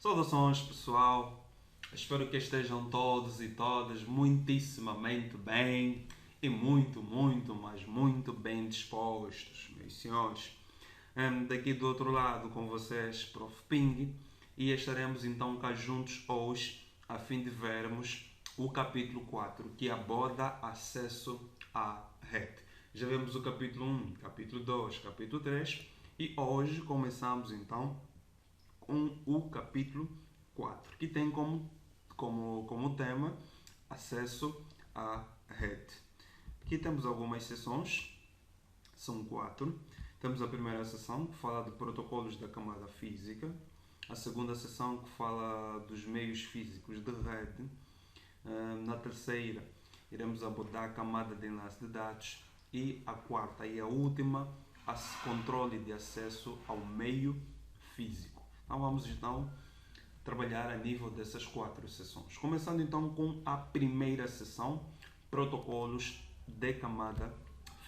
Saudações pessoal, espero que estejam todos e todas muitíssimamente bem e muito bem dispostos, meus senhores. Daqui do outro lado com vocês, Prof. Ping, e estaremos então cá juntos hoje a fim de vermos o capítulo 4 que aborda acesso à rede. Já vemos o capítulo 1, capítulo 2, capítulo 3 e hoje começamos então com o capítulo 4, que tem como tema acesso à rede. Aqui temos algumas sessões, são 4. Temos a primeira sessão que fala de protocolos da camada física, a segunda sessão que fala dos meios físicos de rede, na terceira iremos abordar a camada de enlace de dados e a quarta e a última, controle de acesso ao meio físico. Então vamos trabalhar a nível dessas 4 sessões. Começando então com a primeira sessão, protocolos de camada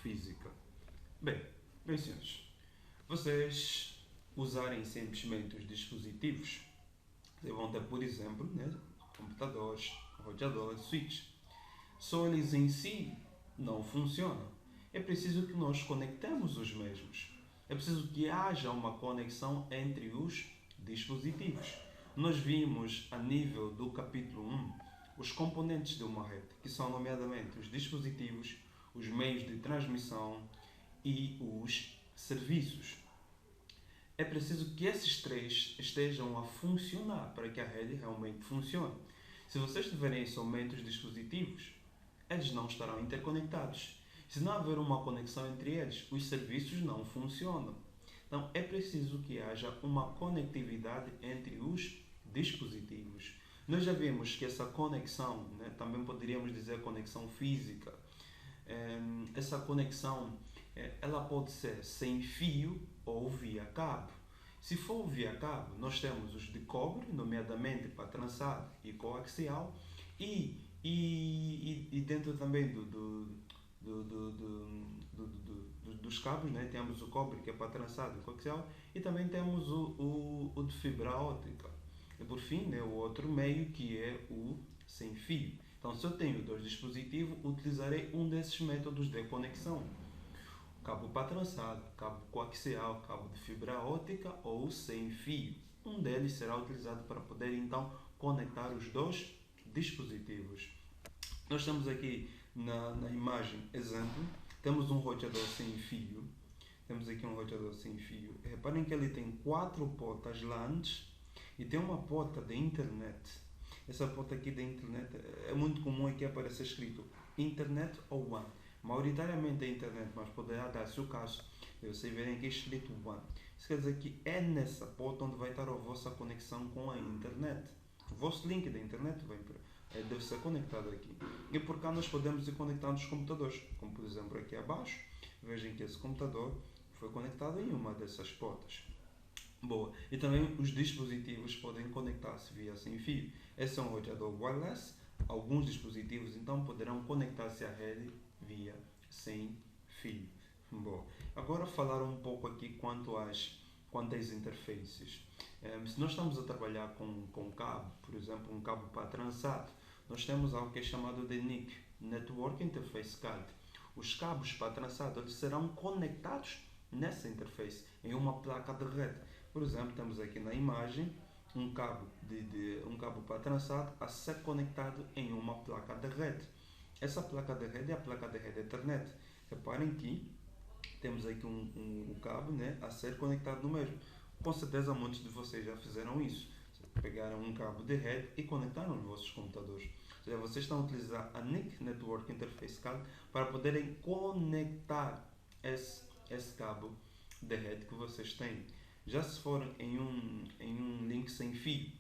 física. Bem senhores, vocês usarem simplesmente os dispositivos, vocês vão ter, por exemplo, computadores, roteadores, switches. Só eles em si não funcionam. É preciso que nós conectemos os mesmos. É preciso que haja uma conexão entre os dispositivos. Nós vimos a nível do capítulo 1 os componentes de uma rede, que são nomeadamente os dispositivos, os meios de transmissão e os serviços. É preciso que esses 3 estejam a funcionar para que a rede realmente funcione. Se vocês tiverem somente os dispositivos, eles não estarão interconectados. Se não houver uma conexão entre eles, os serviços não funcionam. Então é preciso que haja uma conectividade entre os dispositivos. Nós já vimos que essa conexão, também poderíamos dizer conexão física, essa conexão ela pode ser sem fio ou via cabo. Se for via cabo, nós temos os de cobre, nomeadamente para trançado e coaxial, e dentro também dos cabos, temos o cobre que é para trançado e coaxial, e também temos o de fibra óptica. E por fim, o outro meio que é o sem fio. Então, se eu tenho 2 dispositivos, utilizarei um desses métodos de conexão. Cabo para trançado, cabo coaxial, cabo de fibra óptica ou sem fio. Um deles será utilizado para poder então conectar os 2 dispositivos. Nós temos aqui na imagem exemplo, temos um roteador sem fio. Temos aqui um roteador sem fio. Reparem que ele tem 4 portas LANs e tem uma porta de internet. Essa porta aqui da internet é muito comum aqui aparecer escrito internet ou WAN. Maioritariamente é internet, mas poderá dar-se o caso de vocês verem aqui escrito WAN. Isso quer dizer que é nessa porta onde vai estar a vossa conexão com a internet. O vosso link da internet deve ser conectado aqui. E por cá nós podemos ir conectando os computadores. Como por exemplo aqui abaixo, vejam que esse computador foi conectado em uma dessas portas. Boa. E também os dispositivos podem conectar-se via sem fio. Esse é um roteador wireless. Alguns dispositivos então poderão conectar-se à rede via sem fio. Boa. Agora falar um pouco aqui quanto às interfaces. Se nós estamos a trabalhar com cabo, por exemplo, um cabo para trançado, nós temos algo que é chamado de NIC, Network Interface Card. Os cabos para trançado eles serão conectados nessa interface, em uma placa de rede. Por exemplo, temos aqui na imagem um cabo para trançado a ser conectado em uma placa de rede. Essa placa de rede é a placa de rede Ethernet. Reparem que temos aqui um cabo a ser conectado no mesmo. Com certeza muitos de vocês já fizeram isso. Pegaram um cabo de rede e conectaram os vossos computadores. Ou seja, vocês estão a utilizar a NIC Network Interface Card para poderem conectar esse cabo de rede que vocês têm. Já se for em um link sem fio,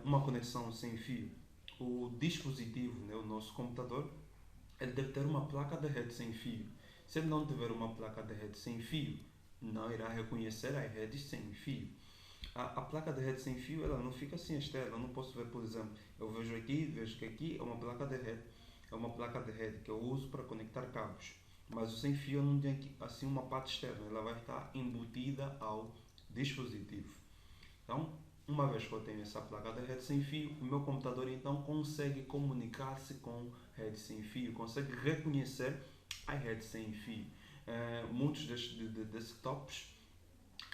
uma conexão sem fio, o dispositivo, o nosso computador, ele deve ter uma placa de rede sem fio. Se ele não tiver uma placa de rede sem fio, não irá reconhecer as redes sem fio. A placa de rede sem fio ela não fica assim externa. Eu não posso ver, por exemplo, eu vejo que aqui é uma placa de rede. É uma placa de rede que eu uso para conectar cabos. Mas o sem fio não tem aqui, uma parte externa. Ela vai estar embutida ao dispositivo. Então, Uma vez que eu tenho essa placa de rede sem fio, o meu computador então consegue comunicar-se com rede sem fio, consegue reconhecer a rede sem fio. Muitos desktops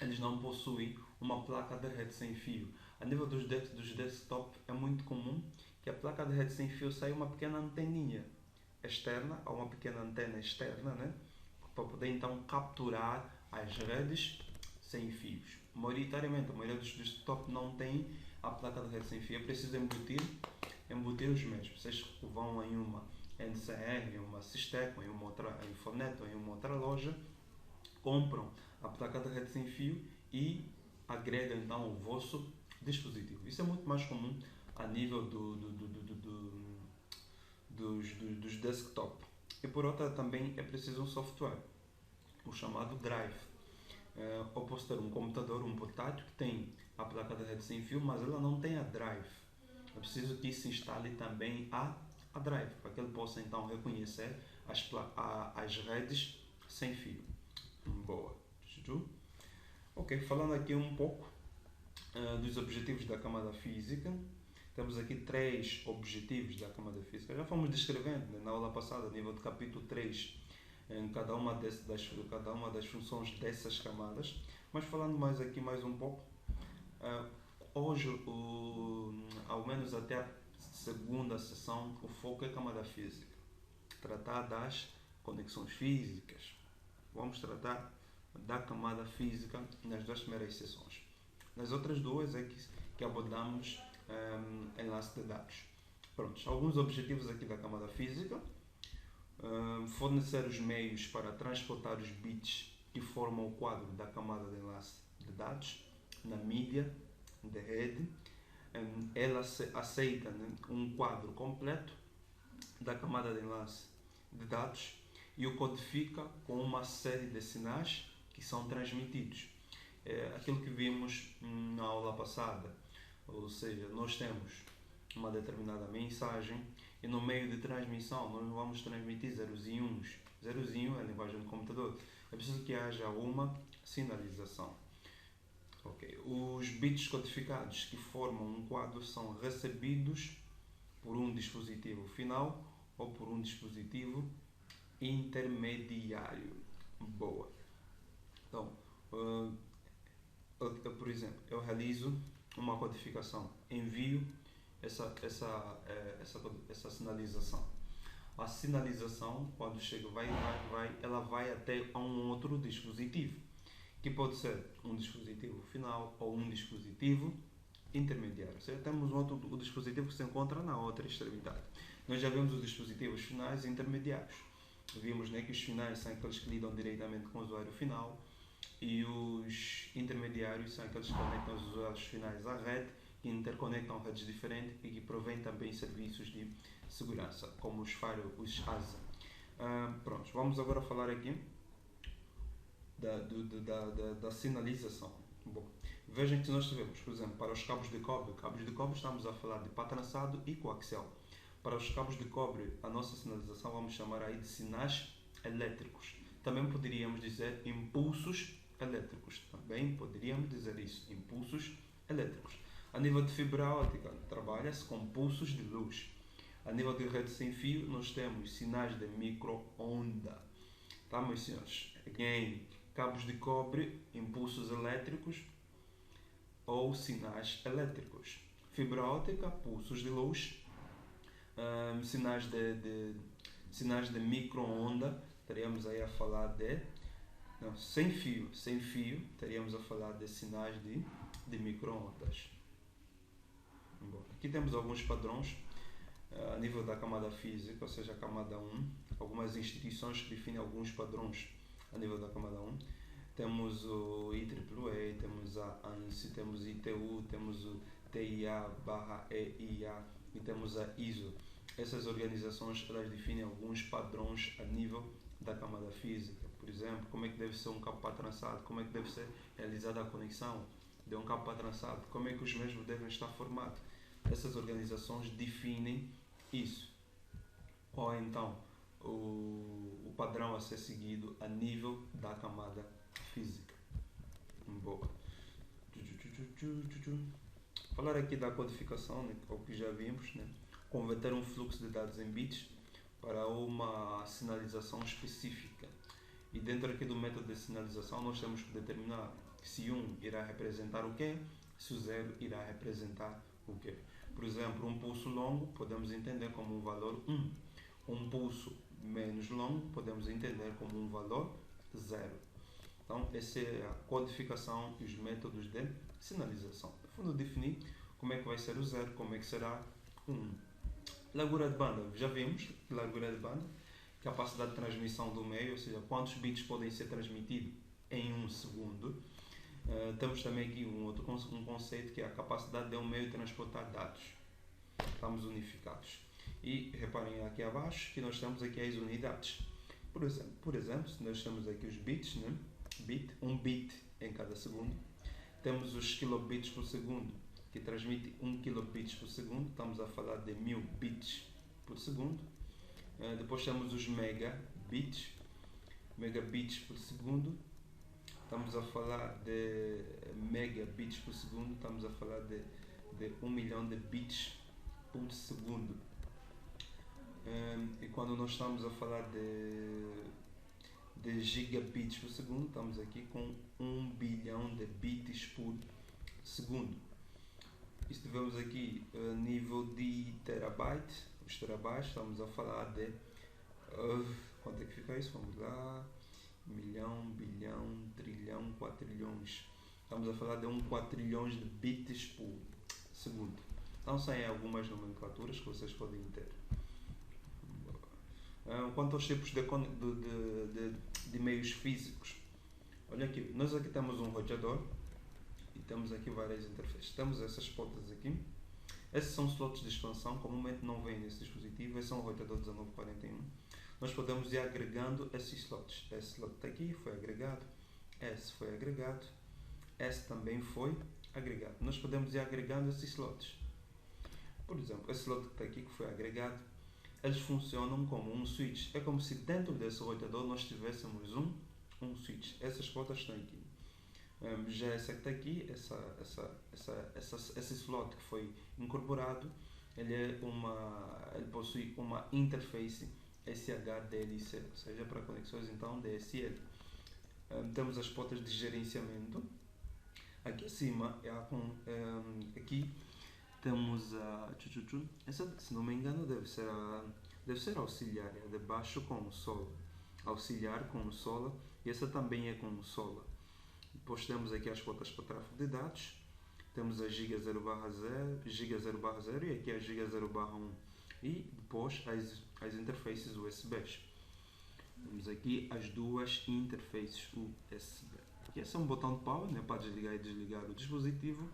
eles não possuem uma placa de rede sem fio. A nível dos desktops é muito comum que a placa de rede sem fio saia uma pequena anteninha externa, ou uma pequena antena externa, né? Para poder então capturar as redes sem fios. Maioritariamente, a maioria dos desktops não tem a placa de rede sem fio. É preciso embutir os mesmos. Vocês vão em uma NCR, em uma Sistec, em uma outra Infonet ou em uma outra loja, compram a placa de rede sem fio e agregam então o vosso dispositivo. Isso é muito mais comum a nível dos desktop. E por outra também é preciso um software, o chamado Drive. Eu posso ter um computador, um portátil que tem a placa de rede sem fio, mas ela não tem a Drive. É preciso que se instale também a Drive, para que ele possa então reconhecer as redes sem fio. Boa. Ok, falando aqui um pouco dos objetivos da camada física. Temos aqui 3 objetivos da camada física. Já fomos descrevendo, né, na aula passada, a nível do capítulo 3, em cada uma das funções dessas camadas. Mas falando mais um pouco, hoje, ao menos até a segunda sessão, o foco é a camada física. Tratar das conexões físicas. Vamos tratar da camada física nas 2 primeiras sessões. Nas outras 2 é que abordamos enlace de dados. Pronto, alguns objetivos aqui da camada física. Fornecer os meios para transportar os bits que formam o quadro da camada de enlace de dados na mídia de rede. Ela aceita, né, um quadro completo da camada de enlace de dados e o codifica com uma série de sinais que são transmitidos. Aquilo que vimos na aula passada, ou seja, nós temos uma determinada mensagem e no meio de transmissão nós vamos transmitir zeros e uns. Zeros e 1 é a linguagem do computador. É preciso que haja uma sinalização. Okay. Os bits codificados que formam um quadro são recebidos por um dispositivo final ou por um dispositivo intermediário. Boa. Então, por exemplo, eu realizo uma codificação, envio essa sinalização. A sinalização, quando chega, ela vai até a um outro dispositivo, que pode ser um dispositivo final ou um dispositivo intermediário. Ou seja, temos o dispositivo que se encontra na outra extremidade. Nós já vimos os dispositivos finais e intermediários. Vimos, né, que os finais são aqueles que lidam diretamente com o usuário final e os intermediários são aqueles que conectam os usuários finais à rede, que interconectam redes diferentes e que provêm também serviços de segurança, como os firewalls, os ASA. Pronto, vamos agora falar aqui da sinalização. Bom, vejam que nós tivemos, por exemplo, para os cabos de cobre estamos a falar de patrançado e coaxial. Para os cabos de cobre, a nossa sinalização vamos chamar aí de sinais elétricos. Também poderíamos dizer impulsos elétricos. Também poderíamos dizer isso, impulsos elétricos. A nível de fibra óptica, trabalha-se com pulsos de luz. A nível de rede sem fio, nós temos sinais de micro-onda. Tá, meus senhores? Again, cabos de cobre, impulsos elétricos ou sinais elétricos. Fibra óptica, pulsos de luz. Sinais de micro-onda, teríamos aí a falar de... Não, sem fio, teríamos a falar de sinais de micro-ondas. Aqui temos alguns padrões a nível da camada física, ou seja, a camada 1, algumas instituições que definem alguns padrões a nível da camada 1. Temos o IEEE, temos a ANSI, temos o ITU, temos o TIA/EIA e temos a ISO. Essas organizações, elas definem alguns padrões a nível da camada física. Por exemplo, como é que deve ser um cabo patrançado, como é que deve ser realizada a conexão de um cabo patrançado, como é que os mesmos devem estar formados. Essas organizações definem isso. Qual é então o padrão a ser seguido a nível da camada física? Boa. Falar aqui da codificação, né, o que já vimos, né, converter um fluxo de dados em bits para uma sinalização específica. E dentro aqui do método de sinalização nós temos que determinar se 1 irá representar o quê, se o 0 irá representar o quê. Por exemplo, um pulso longo podemos entender como um valor 1. Um pulso menos longo podemos entender como um valor 0. Então, essa é a codificação e os métodos de sinalização. No fundo, definir como é que vai ser o 0, como é que será o 1. Largura de banda, já vimos, largura de banda, capacidade de transmissão do meio, ou seja, quantos bits podem ser transmitidos em um segundo. Temos também aqui um conceito que é a capacidade de um meio transportar dados. Estamos unificados. E reparem aqui abaixo que nós temos aqui as unidades. Por exemplo, se nós temos aqui os bits, né? Um bit em cada segundo. Temos os kilobits por segundo, que transmite 1 kilobits por segundo. Estamos a falar de 1000 bits por segundo. Depois temos os megabits por segundo. Estamos a falar de megabits por segundo. Estamos a falar de 1 milhão de bits por segundo. E quando nós estamos a falar de gigabits por segundo, estamos aqui com 1 bilhão de bits por segundo. E se tivermos aqui nível de terabyte, os terabytes, estamos a falar de quanto é que fica isso? Vamos lá, milhão, bilhão, trilhão, quatrilhões. Estamos a falar de 1 quatrilhões de bits por segundo. Então são algumas nomenclaturas que vocês podem ter. Quanto aos tipos de meios físicos, olha aqui, nós aqui temos um roteador e temos aqui várias interfaces. Temos essas portas aqui. Esses são slots de expansão, comumente não vêm nesse dispositivo. Esse é um roteador 1941. Nós podemos ir agregando esses slots. Esse slot está aqui, foi agregado. Esse foi agregado. Esse também foi agregado. Nós podemos ir agregando esses slots. Por exemplo, esse slot que está aqui, que foi agregado, eles funcionam como um switch. É como se dentro desse roteador nós tivéssemos um switch. Essas portas estão aqui. Já essa que está aqui, esse slot que foi incorporado, ele possui uma interface SHDLC, ou seja, para conexões então DSL. Temos as portas de gerenciamento. Aqui acima, aqui temos essa, se não me engano, deve ser auxiliar, é de baixo consola. Auxiliar consola, e essa também é consola. Depois temos aqui as portas para tráfego de dados. Temos a Giga 0/0, Giga 0/0 e aqui a Giga 0/1. E depois as interfaces USBs. Temos aqui as duas interfaces USB. Aqui é um botão de power, né, para desligar e desligar o dispositivo.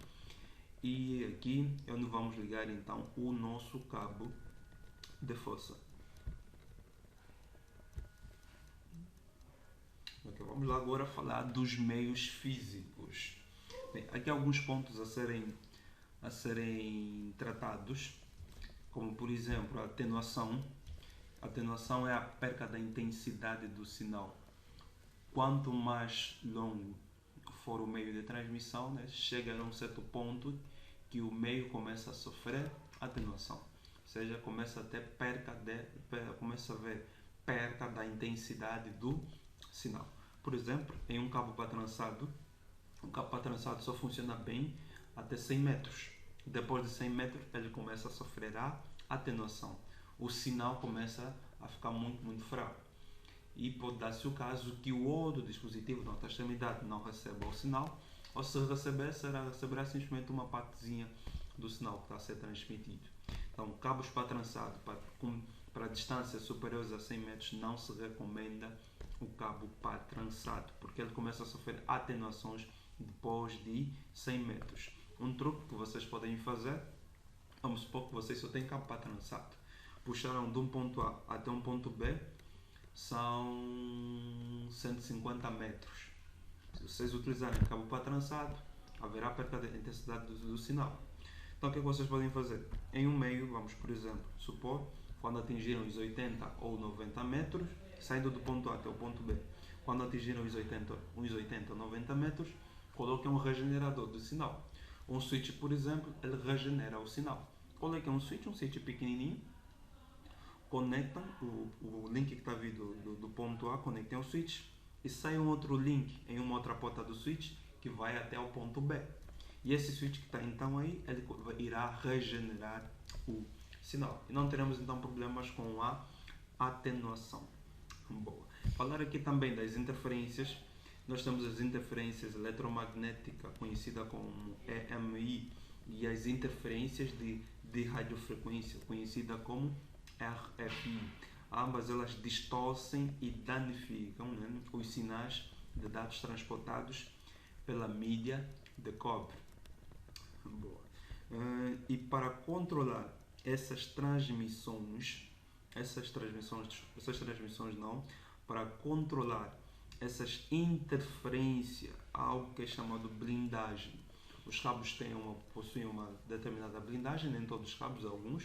E aqui é onde vamos ligar então o nosso cabo de força. Okay, vamos lá agora falar dos meios físicos. Bem, aqui há alguns pontos a serem tratados, como por exemplo a atenuação. A atenuação é a perca da intensidade do sinal. Quanto mais longo for o meio de transmissão, né, chega a um certo ponto que o meio começa a sofrer atenuação, ou seja, começa a ter começa a haver perca da intensidade do sinal. Por exemplo, em um cabo patrançado, o cabo patrançado só funciona bem até 100 metros. Depois de 100 metros, ele começa a sofrer a atenuação. O sinal começa a ficar muito, muito fraco. E pode dar-se o caso que o outro dispositivo na outra extremidade não receba o sinal, ou se receberá simplesmente uma partezinha do sinal que está a ser transmitido. Então, cabos patrançados para distâncias superiores a 100 metros não se recomenda o cabo patrançado, porque ele começa a sofrer atenuações depois de 100 metros. Um truque que vocês podem fazer, vamos supor que vocês só têm cabo patrançado, puxaram de um ponto A até um ponto B, são 150 metros. Se vocês utilizarem cabo patrançado, haverá perda de intensidade do sinal. Então o que vocês podem fazer? Em um meio, vamos por exemplo, supor, quando atingiram os 80 ou 90 metros, saindo do ponto A até o ponto B, quando atingiram os 80 ou 90 metros, coloquem um regenerador do sinal. Um switch, por exemplo, ele regenera o sinal. Qual é que é um switch? Um switch pequenininho. Conectam o link que está vindo do ponto A, conectem ao switch e sai um outro link em uma outra porta do switch que vai até o ponto B. E esse switch que está então aí, ele irá regenerar o sinal. E não teremos então problemas com a atenuação. Boa. Falar aqui também das interferências. Nós temos as interferências eletromagnéticas, conhecida como EMI, e as interferências de radiofrequência, conhecida como RFI. Ambas elas distorcem e danificam, né, os sinais de dados transportados pela mídia de cobre. Boa. E para controlar essas transmissões não, para controlar essas interferências, há algo que é chamado blindagem. Os cabos possuem uma determinada blindagem, nem todos os cabos, alguns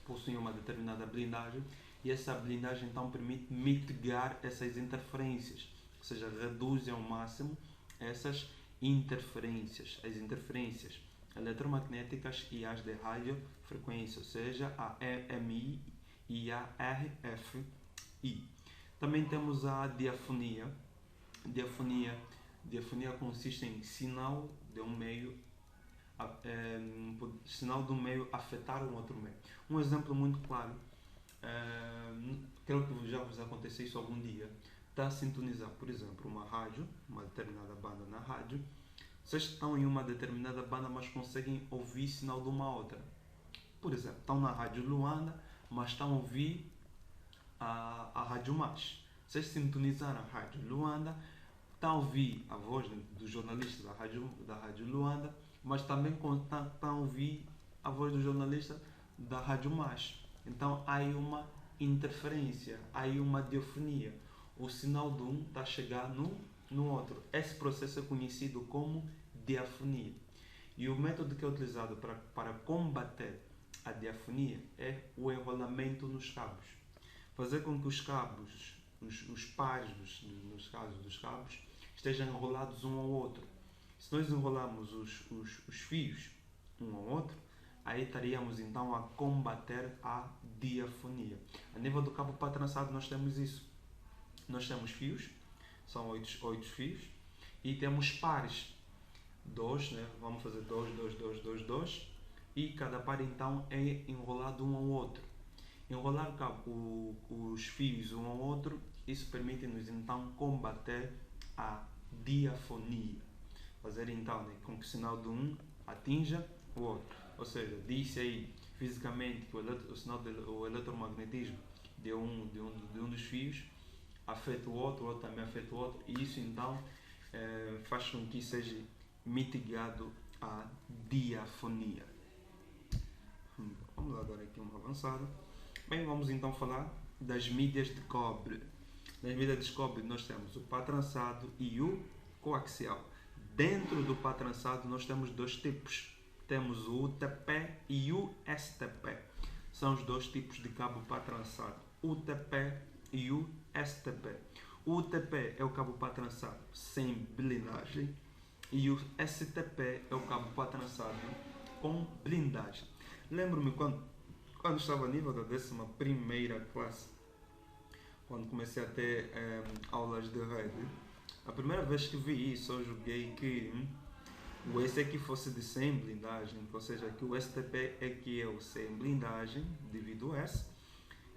possuem uma determinada blindagem, e essa blindagem então permite mitigar essas interferências, ou seja, reduzem ao máximo essas interferências, as interferências eletromagnéticas e as de radiofrequência, ou seja, a EMI e a RFI. Também temos a diafonia. Diafonia consiste em sinal de um meio afetar um outro meio. Um exemplo muito claro, creio que já vos aconteceu isso algum dia, está a sintonizar, por exemplo, uma rádio, uma determinada banda na rádio. Vocês estão em uma determinada banda, mas conseguem ouvir sinal de uma outra. Por exemplo, estão na rádio Luanda, mas estão a ouvir a Rádio Mais. Vocês sintonizaram a Rádio Luanda, estão a ouvir a voz do jornalista da Rádio Luanda, mas também estão a ouvir a voz do jornalista da Rádio Mais. Então há aí uma interferência, há aí uma diafonia. O sinal de um está a chegar no outro. Esse processo é conhecido como diafonia. E o método que é utilizado para combater a diafonia é o enrolamento nos cabos. Fazer com que os cabos, os pares, nos casos dos cabos, estejam enrolados um ao outro. Se nós enrolarmos os fios um ao outro, aí estaríamos então a combater a diafonia. A nível do cabo patrançado nós temos isso. Nós temos fios, são 8 fios, e temos pares. 2, né? Vamos fazer 2, e cada par então é enrolado um ao outro. Enrolar os fios um ao outro, isso permite-nos então combater a diafonia. Fazer então, né, com que o sinal de um atinja o outro. Ou seja, diz-se aí fisicamente que o eletromagnetismo de um dos fios afeta o outro também afeta o outro, e isso então faz com que seja mitigado a diafonia. Vamos lá dar aqui uma avançada. Bem, vamos então falar das mídias de cobre. Nas mídias de cobre nós temos o pá trançado e o coaxial. Dentro do pá trançado nós temos dois tipos. Temos o UTP e o STP. São os dois tipos de cabo pá trançado. UTP e o STP. O UTP é o cabo pá trançado sem blindagem e o STP é o cabo pá trançado com blindagem. Lembro-me quando estava a nível da 11ª classe, quando comecei a ter aulas de rede, a primeira vez que vi isso eu julguei que o S é que fosse de sem blindagem, ou seja, que o STP é que é o sem blindagem devido a S,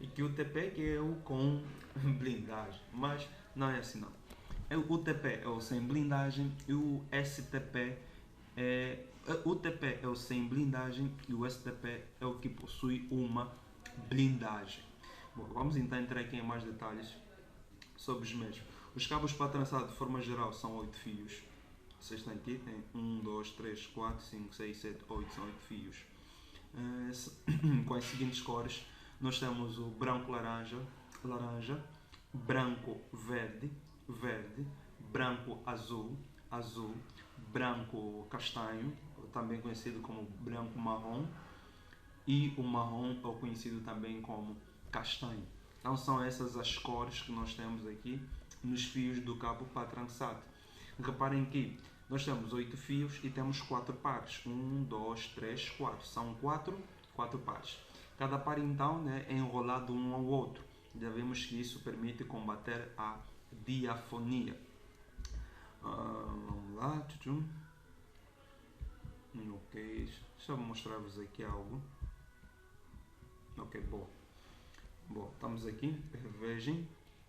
e que o TP que é o com blindagem, mas não é assim não. O TP é o sem blindagem e o STP o TP é o sem blindagem e o STP é o que possui uma blindagem. Bom, vamos então entrar aqui em mais detalhes sobre os mesmos. Os cabos para trançado de forma geral são 8 fios. Vocês estão aqui, tem 1, 2, 3, 4, 5, 6, 7, 8, são 8 fios. Com as seguintes cores, nós temos o branco laranja, branco verde, branco azul, branco castanho, também conhecido como branco marrom, e o marrom é conhecido também como castanho. Então são essas as cores que nós temos aqui nos fios do cabo para trançado. Reparem que Nós temos 8 fios e temos 4 pares. 1, 2, 3, 4. São 4 pares. Cada par então, né, é enrolado um ao outro. Já vimos que isso permite combater a diafonia. Vamos lá. Ok, deixa eu mostrar-vos aqui algo. Ok, boa. Bom, estamos aqui, vejam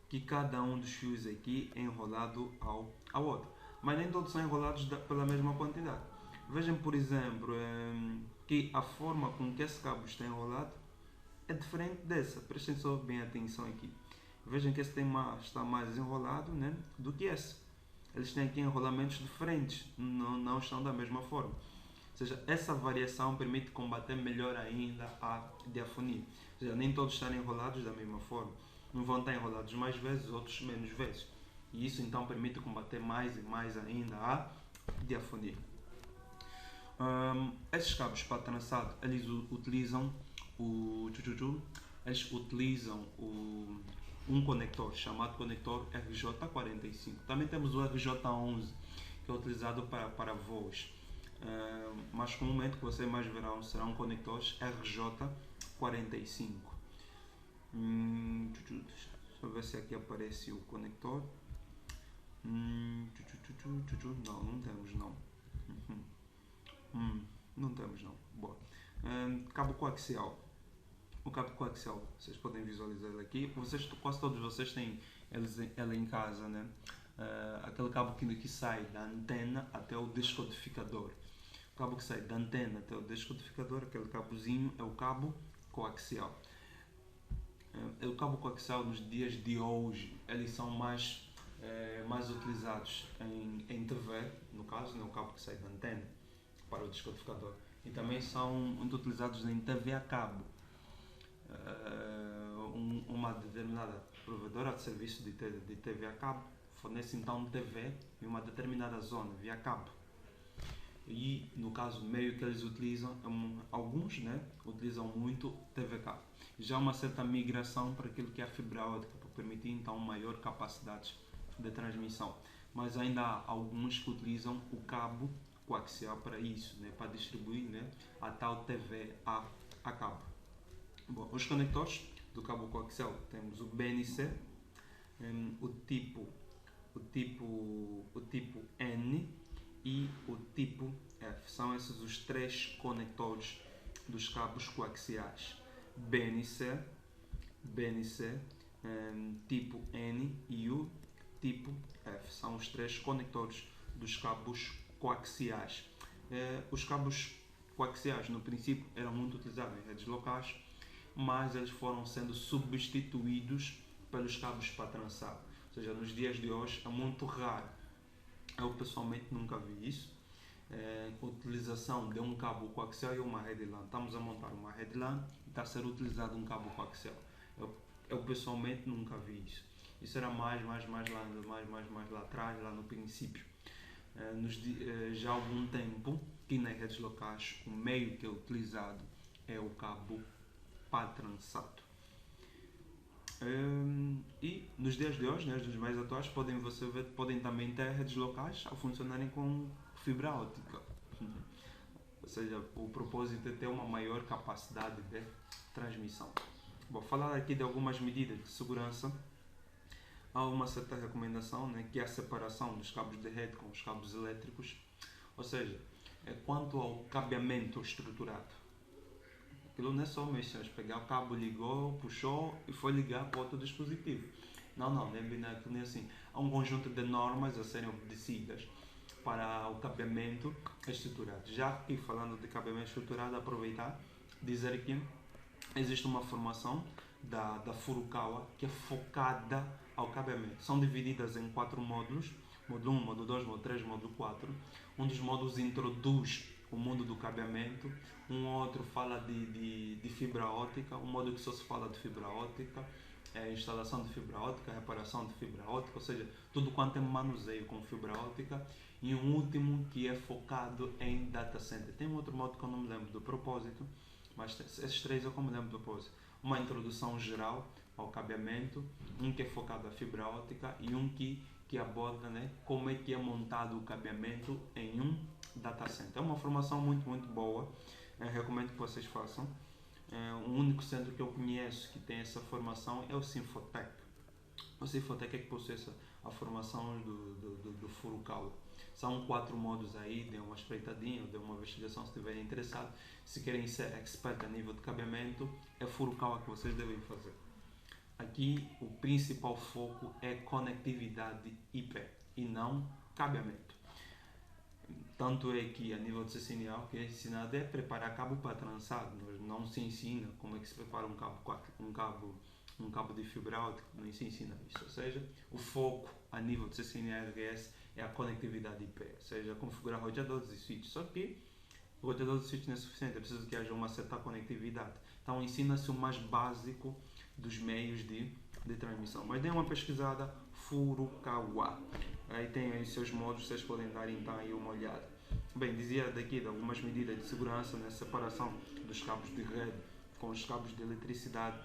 que cada um dos fios aqui é enrolado ao outro. Mas nem todos são enrolados pela mesma quantidade. Vejam, por exemplo, que a forma com que esse cabo está enrolado é diferente dessa. Prestem só bem atenção aqui. Vejam que esse está mais enrolado, né, do que esse. Eles têm aqui enrolamentos diferentes, não estão da mesma forma. Ou seja, essa variação permite combater melhor ainda a diafonia. Ou seja, nem todos estarem enrolados da mesma forma. Não vão estar enrolados mais vezes, outros menos vezes. E isso então permite combater mais e mais ainda a diafonia. Esses cabos para trançado, eles utilizam um conector chamado conector RJ45. Também temos o RJ11, que é utilizado para voos. Mas comumente que vocês mais verão serão conectores RJ45. Deixa eu ver se aqui aparece o conector. Não temos não. Não temos não. Boa. Cabo coaxial. O cabo coaxial, vocês podem visualizar ele aqui. Quase todos vocês têm ele em casa, né? Aquele cabo que sai da antena até o descodificador. O cabo que sai da antena até o descodificador, aquele cabozinho, é o cabo coaxial. O cabo coaxial nos dias de hoje, eles são mais utilizados em TV, no caso, né, o cabo que sai da antena para o descodificador. E também são muito utilizados em TV a cabo. Uma determinada provedora de serviço de TV a cabo fornece então TV em uma determinada zona via cabo. E no caso, o meio que eles utilizam, alguns, né, utilizam muito TV cabo. Já há uma certa migração para aquilo que é a fibra óptica, para permitir então maior capacidade de transmissão. Mas ainda há alguns que utilizam o cabo coaxial para isso, né, para distribuir, né, a tal TV a cabo. Bom, os conectores do cabo coaxial temos o BNC, o tipo N e o tipo F. São esses os três conectores dos cabos coaxiais. BNC, tipo N e o tipo F. São os três conectores dos cabos coaxiais. Os cabos coaxiais, no princípio, eram muito utilizados em redes locais, mas eles foram sendo substituídos pelos cabos para trançado. Ou seja, nos dias de hoje é muito raro. Eu pessoalmente nunca vi isso. A utilização de um cabo coaxial e uma rede LAN. Estamos a montar uma rede LAN e está a ser utilizado um cabo coaxial. Eu pessoalmente nunca vi isso. Isso era mais lá atrás, lá no princípio. Já há algum tempo que nas redes locais o meio que é utilizado é o cabo para trançado. E nos dias de hoje, né, nos mais atuais, podem também ter redes locais a funcionarem com fibra óptica. Ou seja, o propósito é ter uma maior capacidade de transmissão. Vou falar aqui de algumas medidas de segurança. Há uma certa recomendação, né, que é a separação dos cabos de rede com os cabos elétricos. Ou seja, quanto ao cabeamento estruturado. Aquilo não é só mexer, pegar o cabo, ligou, puxou e foi ligar para outro dispositivo. Não é nem assim. Há um conjunto de normas a serem obedecidas para o cabeamento estruturado. Já aqui falando de cabeamento estruturado, aproveitar dizer que existe uma formação da Furukawa que é focada ao cabeamento. São divididas em 4 módulos, módulo 1, módulo 2, módulo 3, módulo 4. Um dos módulos introduz o mundo do cabeamento, um outro fala de fibra óptica, um módulo que só se fala de fibra óptica, instalação de fibra óptica, reparação de fibra óptica, ou seja, tudo quanto é manuseio com fibra óptica, e um último que é focado em data center. Tem um outro módulo que eu não me lembro do propósito, mas esses 3 eu me lembro do propósito. Uma introdução geral ao cabeamento, um que é focado à fibra óptica e um que que aborda, né, como é que é montado o cabeamento em um data center. É uma formação muito boa, recomendo que vocês façam. O único centro que eu conheço que tem essa formação é o Sinfotec. O Sinfotec é que possui a formação do Furukawa. São 4 módulos aí, dê uma espreitadinha, dê uma investigação se estiverem interessados. Se querem ser expert a nível de cabeamento, é Furukawa que vocês devem fazer. Aqui o principal foco é conectividade IP e não cabeamento. Tanto é que a nível de CCNA o que é ensinado é preparar cabo para trançado. Não se ensina como é que se prepara um cabo de fibra óptica, não se ensina isso. Ou seja, o foco a nível de CCNA e RGS é a conectividade IP, ou seja, configurar roteadores e switches. Só que o roteador de switch não é suficiente, é preciso que haja uma certa conectividade. Então ensina-se o mais básico dos meios de transmissão. Mas dê uma pesquisada, Furukawa. Aí tem aí seus modos, vocês podem dar então aí uma olhada. Bem, dizia daqui de algumas medidas de segurança na separação dos cabos de rede com os cabos de eletricidade,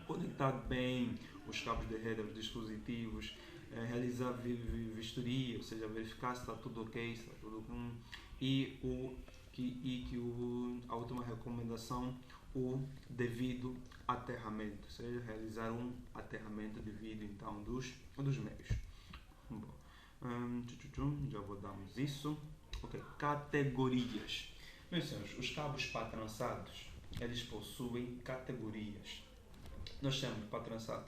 conectar bem os cabos de rede aos dispositivos, realizar vistoria, ou seja, verificar se está tudo ok, se está tudo a última recomendação, o devido aterramento, ou seja, realizar um aterramento devido então dos meios. Bom, já vou darmos isso. Ok, categorias. Meus senhores, os cabos patrançados, eles possuem categorias. Nós temos patrançado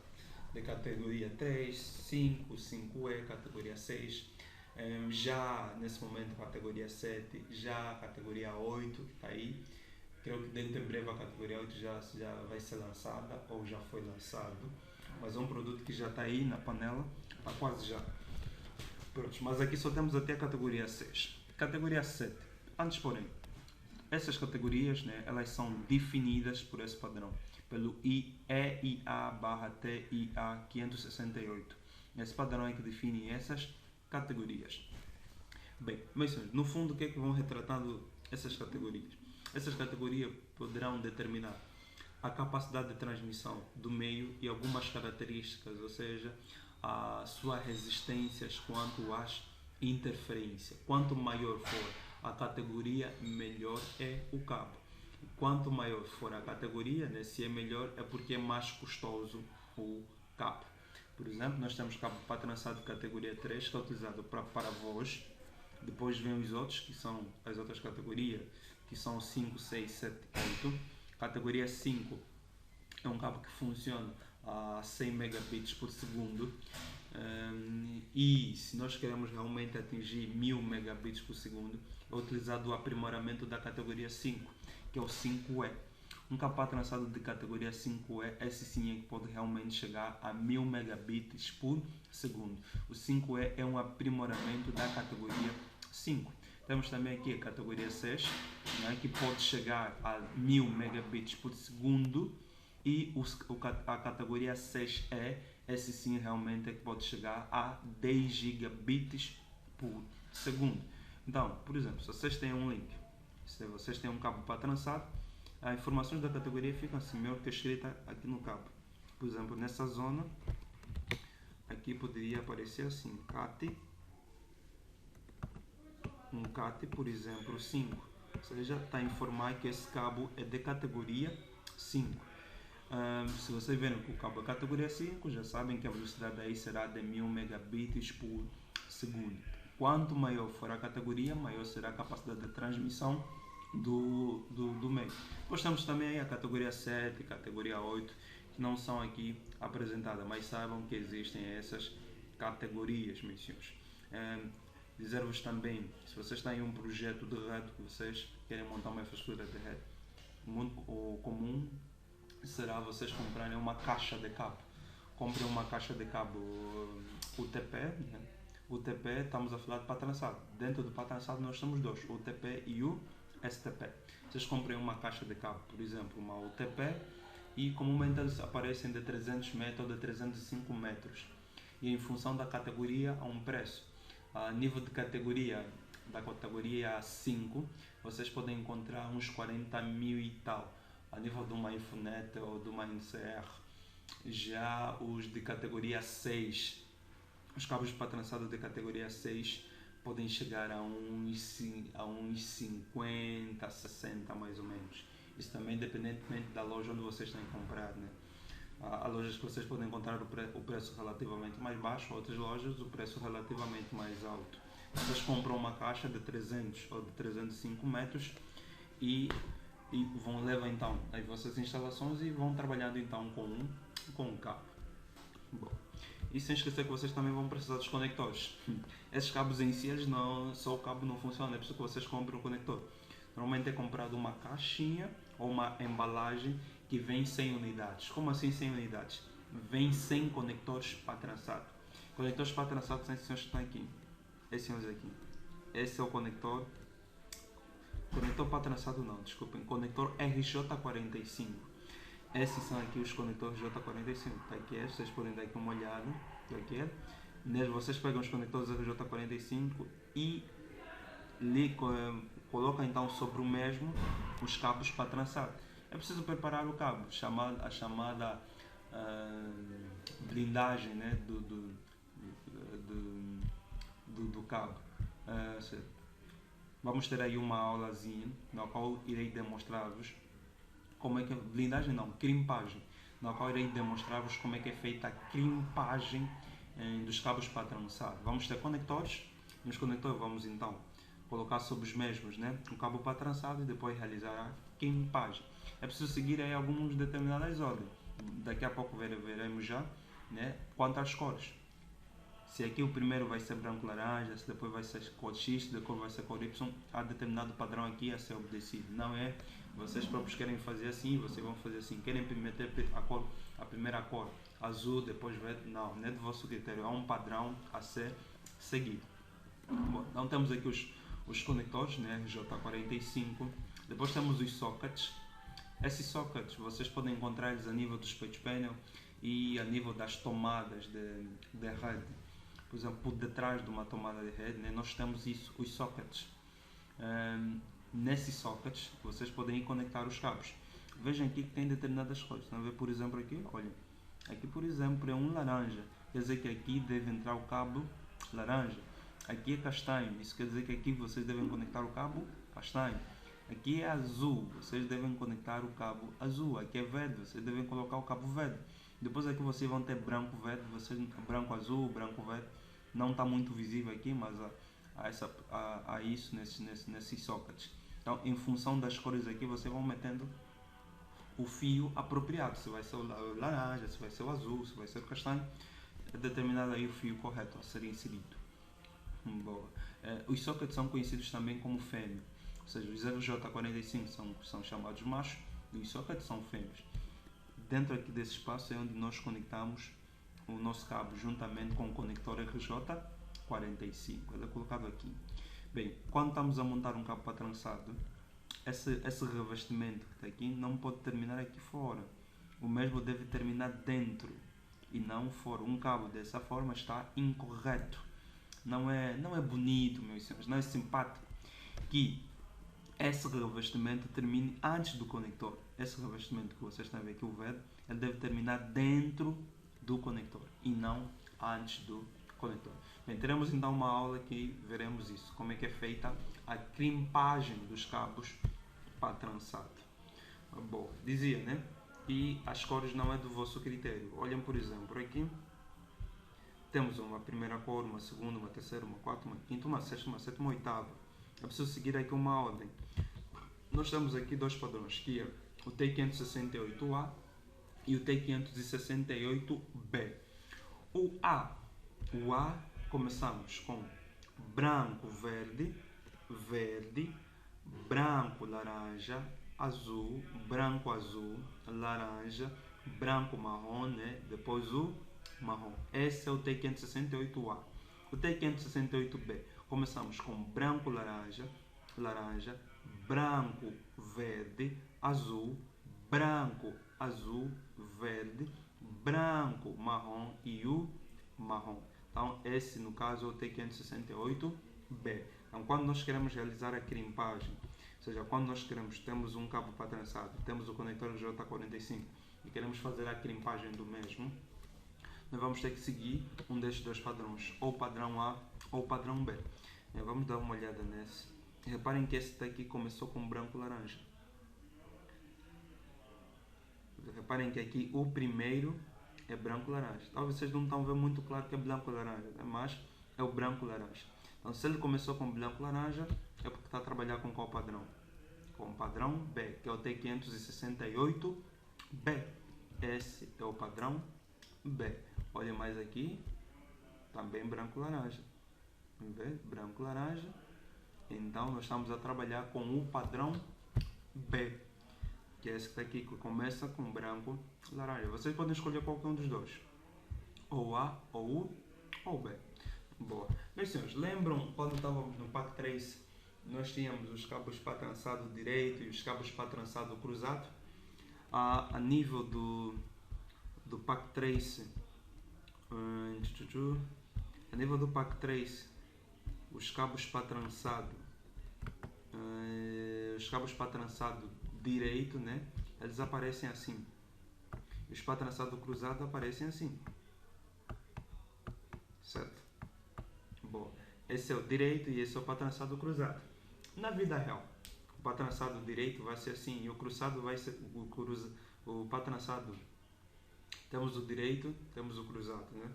de categoria 3, 5, 5E, categoria 6. Já nesse momento categoria 7, já a categoria 8 que está aí. Creio que dentro de breve a categoria 8 já vai ser lançada ou já foi lançado. Mas é um produto que já está aí na panela, está quase já. Pronto, mas aqui só temos até a categoria 6. Categoria 7. Antes, porém, essas categorias, né, elas são definidas por esse padrão, pelo EIA/TIA 568. Esse padrão é que define essas categorias. Bem, mas no fundo o que é que vão retratando essas categorias? Essas categorias poderão determinar a capacidade de transmissão do meio e algumas características, ou seja, a sua resistências quanto às interferências. Quanto maior for a categoria, melhor é o cabo. Quanto maior for a categoria, né, se é melhor é porque é mais custoso o cabo. Por exemplo, nós temos cabo patrançado de categoria 3, que é utilizado para voz. Depois vem os outros, que são as outras categorias, que são 5, 6, 7, 8. Categoria 5 é um cabo que funciona a 100 megabits por segundo. E se nós queremos realmente atingir 1000 megabits por segundo, é utilizado o aprimoramento da categoria 5, que é o 5E. Um cabo patrançado de categoria 5E, esse sim é que pode realmente chegar a 1000 megabits por segundo. O 5E é um aprimoramento da categoria 5. Temos também aqui a categoria 6, né, que pode chegar a 1000 megabits por segundo, e a categoria 6E, esse sim realmente é que pode chegar a 10 gigabits por segundo. Então, por exemplo, se vocês têm um link, se vocês têm um cabo patrançado, as informações da categoria ficam assim, melhor que escrita aqui no cabo. Por exemplo, nessa zona, aqui poderia aparecer assim, um CAT, por exemplo, 5. Ou seja, está a informar que esse cabo é de categoria 5. Se vocês verem que o cabo é categoria 5, já sabem que a velocidade aí será de 1000 megabits por segundo. Quanto maior for a categoria, maior será a capacidade de transmissão do meio. Depois temos também aí a categoria 7 e categoria 8, que não são aqui apresentadas, mas saibam que existem essas categorias, meus senhores. Dizer-vos também, se vocês têm um projeto de rede, que vocês querem montar uma infraestrutura de rede, muito comum será vocês comprarem uma caixa de cabo. Comprem uma caixa de cabo UTP, né? UTP, estamos a falar de patrançado. Dentro do patrançado nós temos dois, o UTP e o STP. Vocês comprem uma caixa de cabo, por exemplo, uma UTP, e comumente eles aparecem de 300 metros ou de 305 metros. E em função da categoria há um preço. A nível de categoria, da categoria 5, vocês podem encontrar uns 40 mil e tal. A nível de uma Infonet ou de uma NCR. Já os de categoria 6 Os cabos para trançado de categoria 6 podem chegar a uns 50, 60 mais ou menos. Isso também independentemente da loja onde vocês têm que comprar, né? Há lojas que vocês podem encontrar o preço relativamente mais baixo, outras lojas o preço relativamente mais alto. Vocês compram uma caixa de 300 ou de 305 metros e levar então as vossas instalações e vão trabalhando então com um cabo. Bom, e sem esquecer que vocês também vão precisar dos conectores. Esses cabos em si, só o cabo não funciona, é preciso que vocês comprem um conector. Normalmente é comprado uma caixinha ou uma embalagem que vem sem unidades. Como assim sem unidades? Vem sem conectores para trançado. Conectores para trançado são esses que estão aqui. Esses senhores aqui. Esse é o conector. Conector para trançado não, desculpem. Conector RJ45. Esses são aqui os conectores J45. Tá aqui, vocês podem dar aqui uma olhada. Tá aqui. Neles vocês pegam os conectores RJ45 e colocam então sobre o mesmo os cabos para trançar. É preciso preparar o cabo, a chamada blindagem, né, do cabo. Vamos ter aí uma aulazinha na qual irei demonstrar-vos como é que blindagem não, crimpagem, na qual irei demonstrar-vos como é que é feita a crimpagem dos cabos para trançado. Vamos ter conectores, nos conectores vamos então colocar sobre os mesmos, né, um cabo para trançado e depois realizar a crimpagem. É preciso seguir aí algumas determinadas ordens. Daqui a pouco veremos já, né, quanto às cores. Se aqui o primeiro vai ser branco laranja, se depois vai ser cor X, depois vai ser cor Y, há determinado padrão aqui a ser obedecido. Não é vocês próprios querem fazer assim, vocês vão fazer assim. Querem meter a primeira cor azul, depois verde. Não é do vosso critério. Há um padrão a ser seguido. Bom, então temos aqui os conectores, né, J45. Depois temos os sockets. Esses sockets vocês podem encontrar eles a nível do split panel e a nível das tomadas de rede. Por exemplo, por detrás de uma tomada de rede, né, nós temos isso, os sockets. Nesses sockets vocês podem ir conectar os cabos. Vejam aqui que tem determinadas cores. Estão a ver, por exemplo, aqui? Olha, aqui por exemplo é um laranja. Quer dizer que aqui deve entrar o cabo laranja. Aqui é castanho. Isso quer dizer que aqui vocês devem conectar o cabo castanho. Aqui é azul. Vocês devem conectar o cabo azul. Aqui é verde. Vocês devem colocar o cabo verde. Depois aqui vocês vão ter branco, verde. Branco, azul, branco, verde. Não está muito visível aqui, mas há isso nesses sockets. Então, em função das cores aqui, vocês vão metendo o fio apropriado. Se vai ser o laranja, se vai ser o azul, se vai ser o castanho. É determinado aí o fio correto a ser inserido. Boa. Os sockets são conhecidos também como fêmea. Ou seja, os RJ45 são chamados machos e os sockets são fêmeas. Dentro aqui desse espaço é onde nós conectamos o nosso cabo juntamente com o conector RJ45. Ele é colocado aqui. Bem, quando estamos a montar um cabo para trançado, esse revestimento que está aqui não pode terminar aqui fora. O mesmo deve terminar dentro e não fora. Um cabo dessa forma está incorreto. Não é bonito, meus senhores, não é simpático que esse revestimento termine antes do conector. Esse revestimento que vocês estão a ver aqui, o verde, ele deve terminar dentro do conector e não antes do conector. Bem, teremos então uma aula que veremos isso, como é que é feita a crimpagem dos cabos para trançado. Bom, dizia, né? E as cores não é do vosso critério. Olhem, por exemplo, aqui temos uma primeira cor, uma segunda, uma terceira, uma quarta, uma quinta, uma sexta, uma sétima, uma oitava. É preciso seguir aqui uma ordem. Nós temos aqui dois padrões, que é o T568A e o T568B. O A começamos com branco, verde, branco, laranja, azul, branco, azul, laranja, branco, marrom, né? Depois o marrom. Esse é o T568A. O T568B, começamos com branco, laranja, branco, verde, azul, branco, azul, verde, branco, marrom e o marrom. Então, esse no caso é o T568B. Então, quando nós queremos realizar a crimpagem, ou seja, quando nós temos um cabo para trançado, temos o conector J45 e queremos fazer a crimpagem do mesmo, nós vamos ter que seguir um destes dois padrões, ou padrão A ou padrão B. Vamos dar uma olhada nesse. Reparem que esse daqui começou com branco laranja. Reparem que aqui o primeiro é branco laranja. Talvez vocês não estão vendo muito claro que é branco laranja, né? Mas é o branco laranja. Então, se ele começou com branco laranja, é porque está a trabalhar com qual padrão? Com o padrão B, que é o T568B. Esse é o padrão B. Olha mais aqui, também branco laranja. Branco laranja. Então, nós estamos a trabalhar com o padrão B, que é esse daqui que começa com branco laranja. Vocês podem escolher qualquer um dos dois, ou A, ou U, ou B. Boa. Meus senhores, lembram quando estávamos no PAC 3, nós tínhamos os cabos para trançado direito e os cabos para trançado cruzado? A nível do PAC 3, a nível do PAC 3, os cabos para trançado direito, né? Eles aparecem assim. Os para trançado cruzado aparecem assim. Certo? Bom, esse é o direito e esse é o para trançado cruzado. Na vida real, o para trançado direito vai ser assim e o cruzado vai ser o para trançado. Temos o direito, temos o cruzado, né?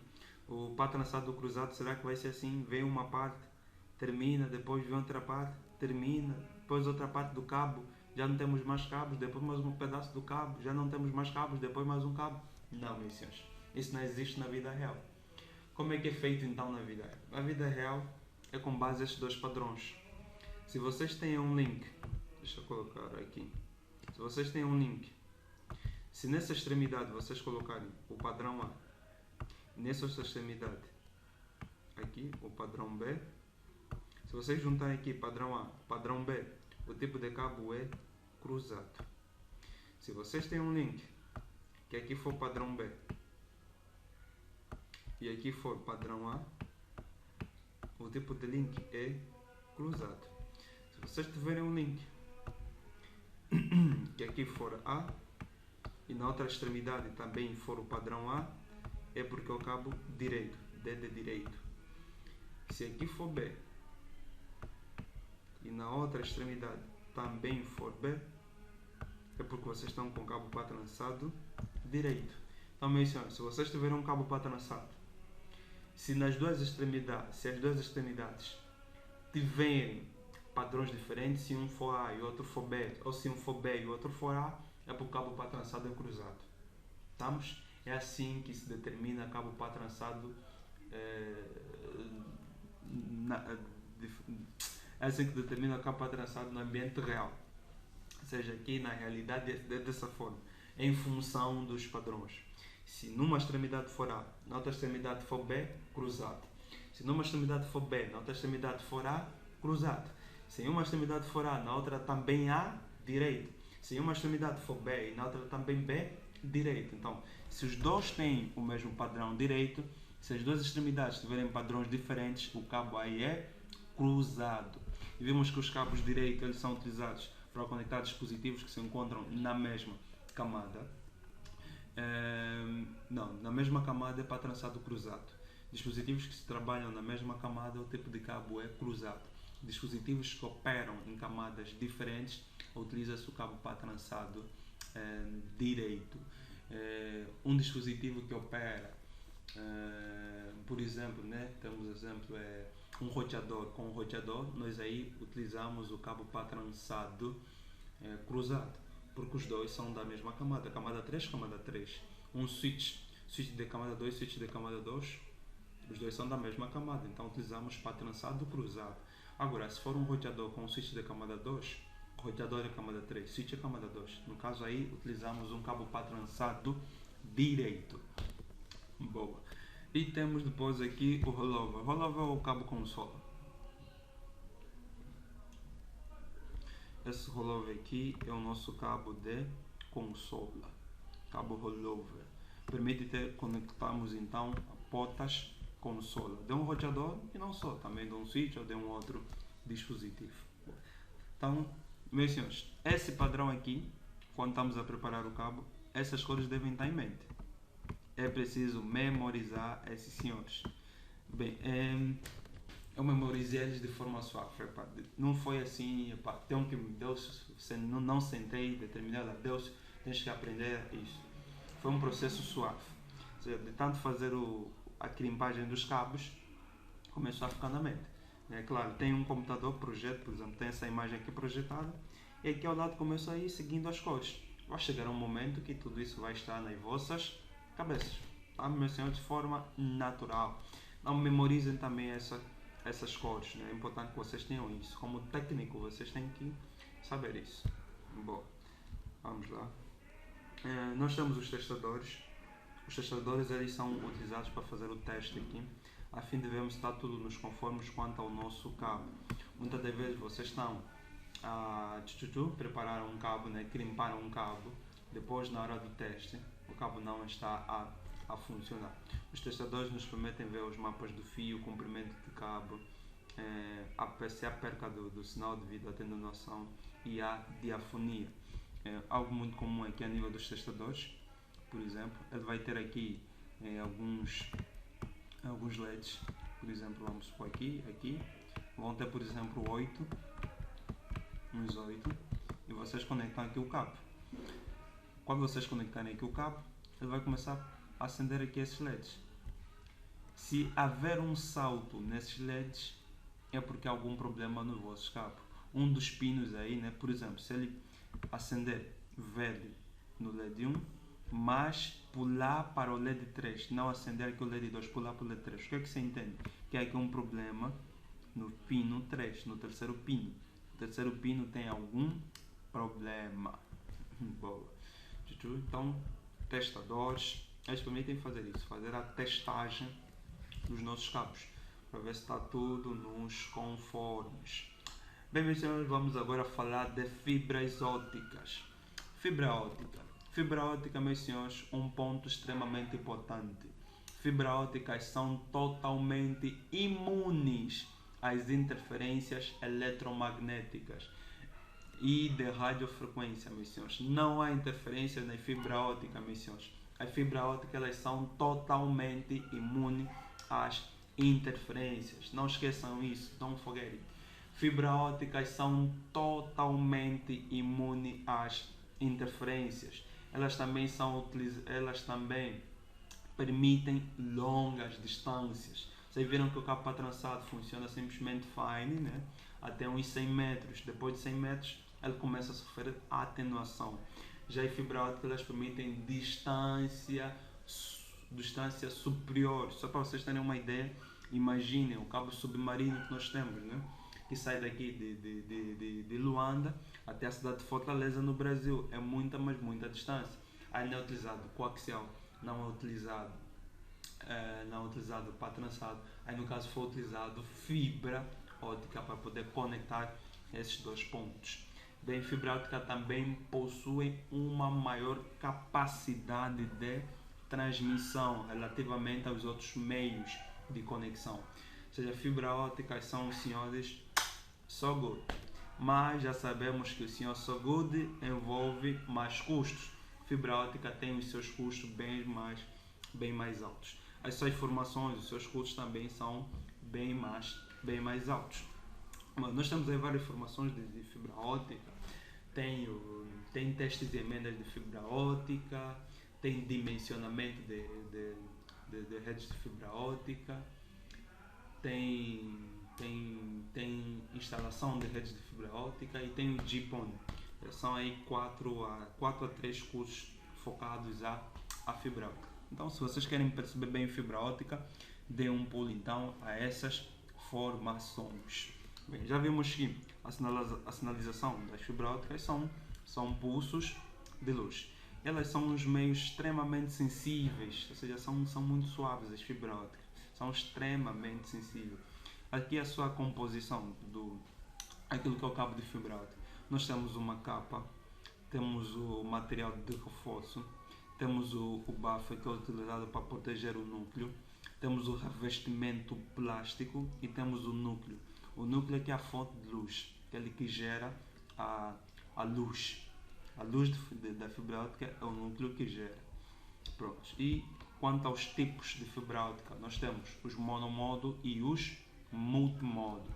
O para trançado cruzado, será que vai ser assim? Vem uma parte, termina, depois vem outra parte, termina, depois outra parte do cabo, já não temos mais cabos, depois mais um pedaço do cabo, já não temos mais cabos, depois mais um cabo. Não, meus senhores, isso não existe na vida real. Como é que é feito então na vida real? Na vida real é com base nestes dois padrões. Se vocês têm um link, deixa eu colocar aqui, se vocês têm um link, se nessa extremidade vocês colocarem o padrão A, nessa extremidade aqui o padrão B, se vocês juntarem aqui padrão A, padrão B, o tipo de cabo é cruzado. Se vocês têm um link que aqui for padrão B e aqui for padrão A, o tipo de link é cruzado. Se vocês tiverem um link que aqui for A e na outra extremidade também for o padrão A, é porque é o cabo direito, D de direito. Se aqui for B e na outra extremidade também for B, é porque vocês estão com o cabo para trançado direito. Então, meus senhores, se vocês tiverem um cabo para trançado, se as duas extremidades tiverem padrões diferentes, se um for A e outro for B, ou se um for B e o outro for A, é porque o cabo para trançado é cruzado. Estamos? É assim que se determina cabo para trançado. É assim que determina o cabo para trançado no ambiente real. Ou seja, aqui na realidade é dessa forma, em função dos padrões. Se numa extremidade for A, na outra extremidade for B, cruzado. Se numa extremidade for B, na outra extremidade for A, cruzado. Se em uma extremidade for A, na outra também A, direito. Se em uma extremidade for B e na outra também B, direito. Então, se os dois têm o mesmo padrão direito, se as duas extremidades tiverem padrões diferentes, o cabo aí é cruzado. E vimos que os cabos direito eles são utilizados para conectar dispositivos que se encontram na mesma camada. Na mesma camada é para trançado cruzado. Dispositivos que se trabalham na mesma camada, o tipo de cabo é cruzado. Dispositivos que operam em camadas diferentes, utiliza-se o cabo para trançado direito. Um dispositivo que opera, por exemplo, né, temos exemplo, um roteador. Com um roteador, nós aí utilizamos o cabo para trançado cruzado, porque os dois são da mesma camada, camada 3, camada 3. Um switch de camada 2, switch de camada 2, os dois são da mesma camada, então utilizamos para trançado cruzado. Agora, se for um roteador com um switch de camada 2, roteador é camada 3, switch é camada 2. No caso aí, utilizamos um cabo para trançado direito. Boa. E temos depois aqui o rollover. Rollover é o cabo consola. Esse rollover aqui é o nosso cabo de consola. Cabo rollover. Permite conectarmos então a portas consola de um roteador e não só, também de um switch ou de um outro dispositivo. Então, meus senhores, esse padrão aqui, quando estamos a preparar o cabo, essas cores devem estar em mente. é preciso memorizar esses senhores. Bem, eu memorizei eles de forma suave. Não foi assim, tem que me deu, não sentei, determinada, Deus, tens que aprender isso. Foi um processo suave. Ou seja, de tanto fazer a crimpagem dos cabos, começou a ficar na mente. É claro, tem um computador projeto, por exemplo, tem essa imagem aqui projetada, e aqui ao lado começou a ir seguindo as cores. Vai chegar um momento que tudo isso vai estar nas vossas cabeças, tá, meus senhores, de forma natural. Não memorizem também essas cores, né? É importante que vocês tenham isso. Como técnico, vocês têm que saber isso. Bom, vamos lá. Nós temos os testadores. Os testadores eles são utilizados para fazer o teste aqui, a fim de vermos se está tudo nos conformes quanto ao nosso cabo. Muitas das vezes vocês estão a preparar um cabo, né, crimparam um cabo, depois na hora do teste o cabo não está a funcionar. Os testadores nos permitem ver os mapas do fio, o comprimento de cabo, se há perca do sinal devido à atenuação e à diafonia. Algo muito comum aqui a nível dos testadores, por exemplo, ele vai ter aqui alguns LEDs, por exemplo, vamos supor aqui, vão ter por exemplo uns 8, e vocês conectam aqui o cabo. Quando vocês conectarem aqui o cabo, ele vai começar a acender aqui esses LEDs. Se haver um salto nesses LEDs, é porque há algum problema no vosso cabo. Um dos pinos aí, né, por exemplo, se ele acender verde no LED 1, mas pular para o LED 3, não acender aqui o LED 2, pular para o LED 3. O que é que você entende? Que há aqui um problema no pino 3, no terceiro pino. O terceiro pino tem algum problema. Boa. Então, testadores, eles permitem fazer isso, fazer a testagem dos nossos cabos, para ver se está tudo nos conformes. Bem, meus senhores, vamos agora falar de fibras ópticas. Fibra óptica, meus senhores, um ponto extremamente importante. Fibras ópticas são totalmente imunes às interferências eletromagnéticas e de radiofrequência, meus senhores. Não há interferência na fibra óptica, meus senhores. As fibras ópticas elas são totalmente imunes às interferências. Não esqueçam isso, don't forget it. Fibras ópticas são totalmente imunes às interferências. Elas também permitem longas distâncias. Vocês viram que o cabo trançado funciona simplesmente fine, né? Até uns 100 metros. Depois de 100 metros, ele começa a sofrer atenuação. Já as fibras ópticas elas permitem distância superior. Só para vocês terem uma ideia, imaginem o cabo submarino que nós temos, né? Que sai daqui de Luanda até a cidade de Fortaleza no Brasil. É muita, mas muita distância. Aí não é utilizado coaxial, não é utilizado para trançado. Aí no caso foi utilizado fibra óptica para poder conectar esses dois pontos. Bem, fibra óptica também possui uma maior capacidade de transmissão relativamente aos outros meios de conexão. Ou seja, fibra óptica são, senhores, so good. Mas já sabemos que o senhor so good envolve mais custos. Fibra óptica tem os seus custos bem mais altos. As suas informações, os seus custos também são bem mais altos. Mas nós temos aí várias informações de fibra óptica. Tem testes de emendas de fibra óptica, tem dimensionamento de redes de fibra óptica, tem instalação de redes de fibra óptica e tem o GPON. São aí 4 a 3 cursos focados à fibra óptica. Então, se vocês querem perceber bem fibra óptica, dê um pulo então a essas formações. Bem, já vimos que a sinalização das fibras ópticas são pulsos de luz. Elas são uns meios extremamente sensíveis, ou seja, são muito suaves as fibras ópticas, são extremamente sensíveis. Aqui a sua composição aquilo que é o cabo de fibra óptica. Nós temos uma capa, temos o material de reforço, temos o bafo que é utilizado para proteger o núcleo, temos o revestimento plástico e temos o núcleo. O núcleo que é a fonte de luz, aquele que gera a luz. A luz da fibra óptica é o núcleo que gera. Pronto. E quanto aos tipos de fibra óptica, nós temos os monomodo e os multimodo.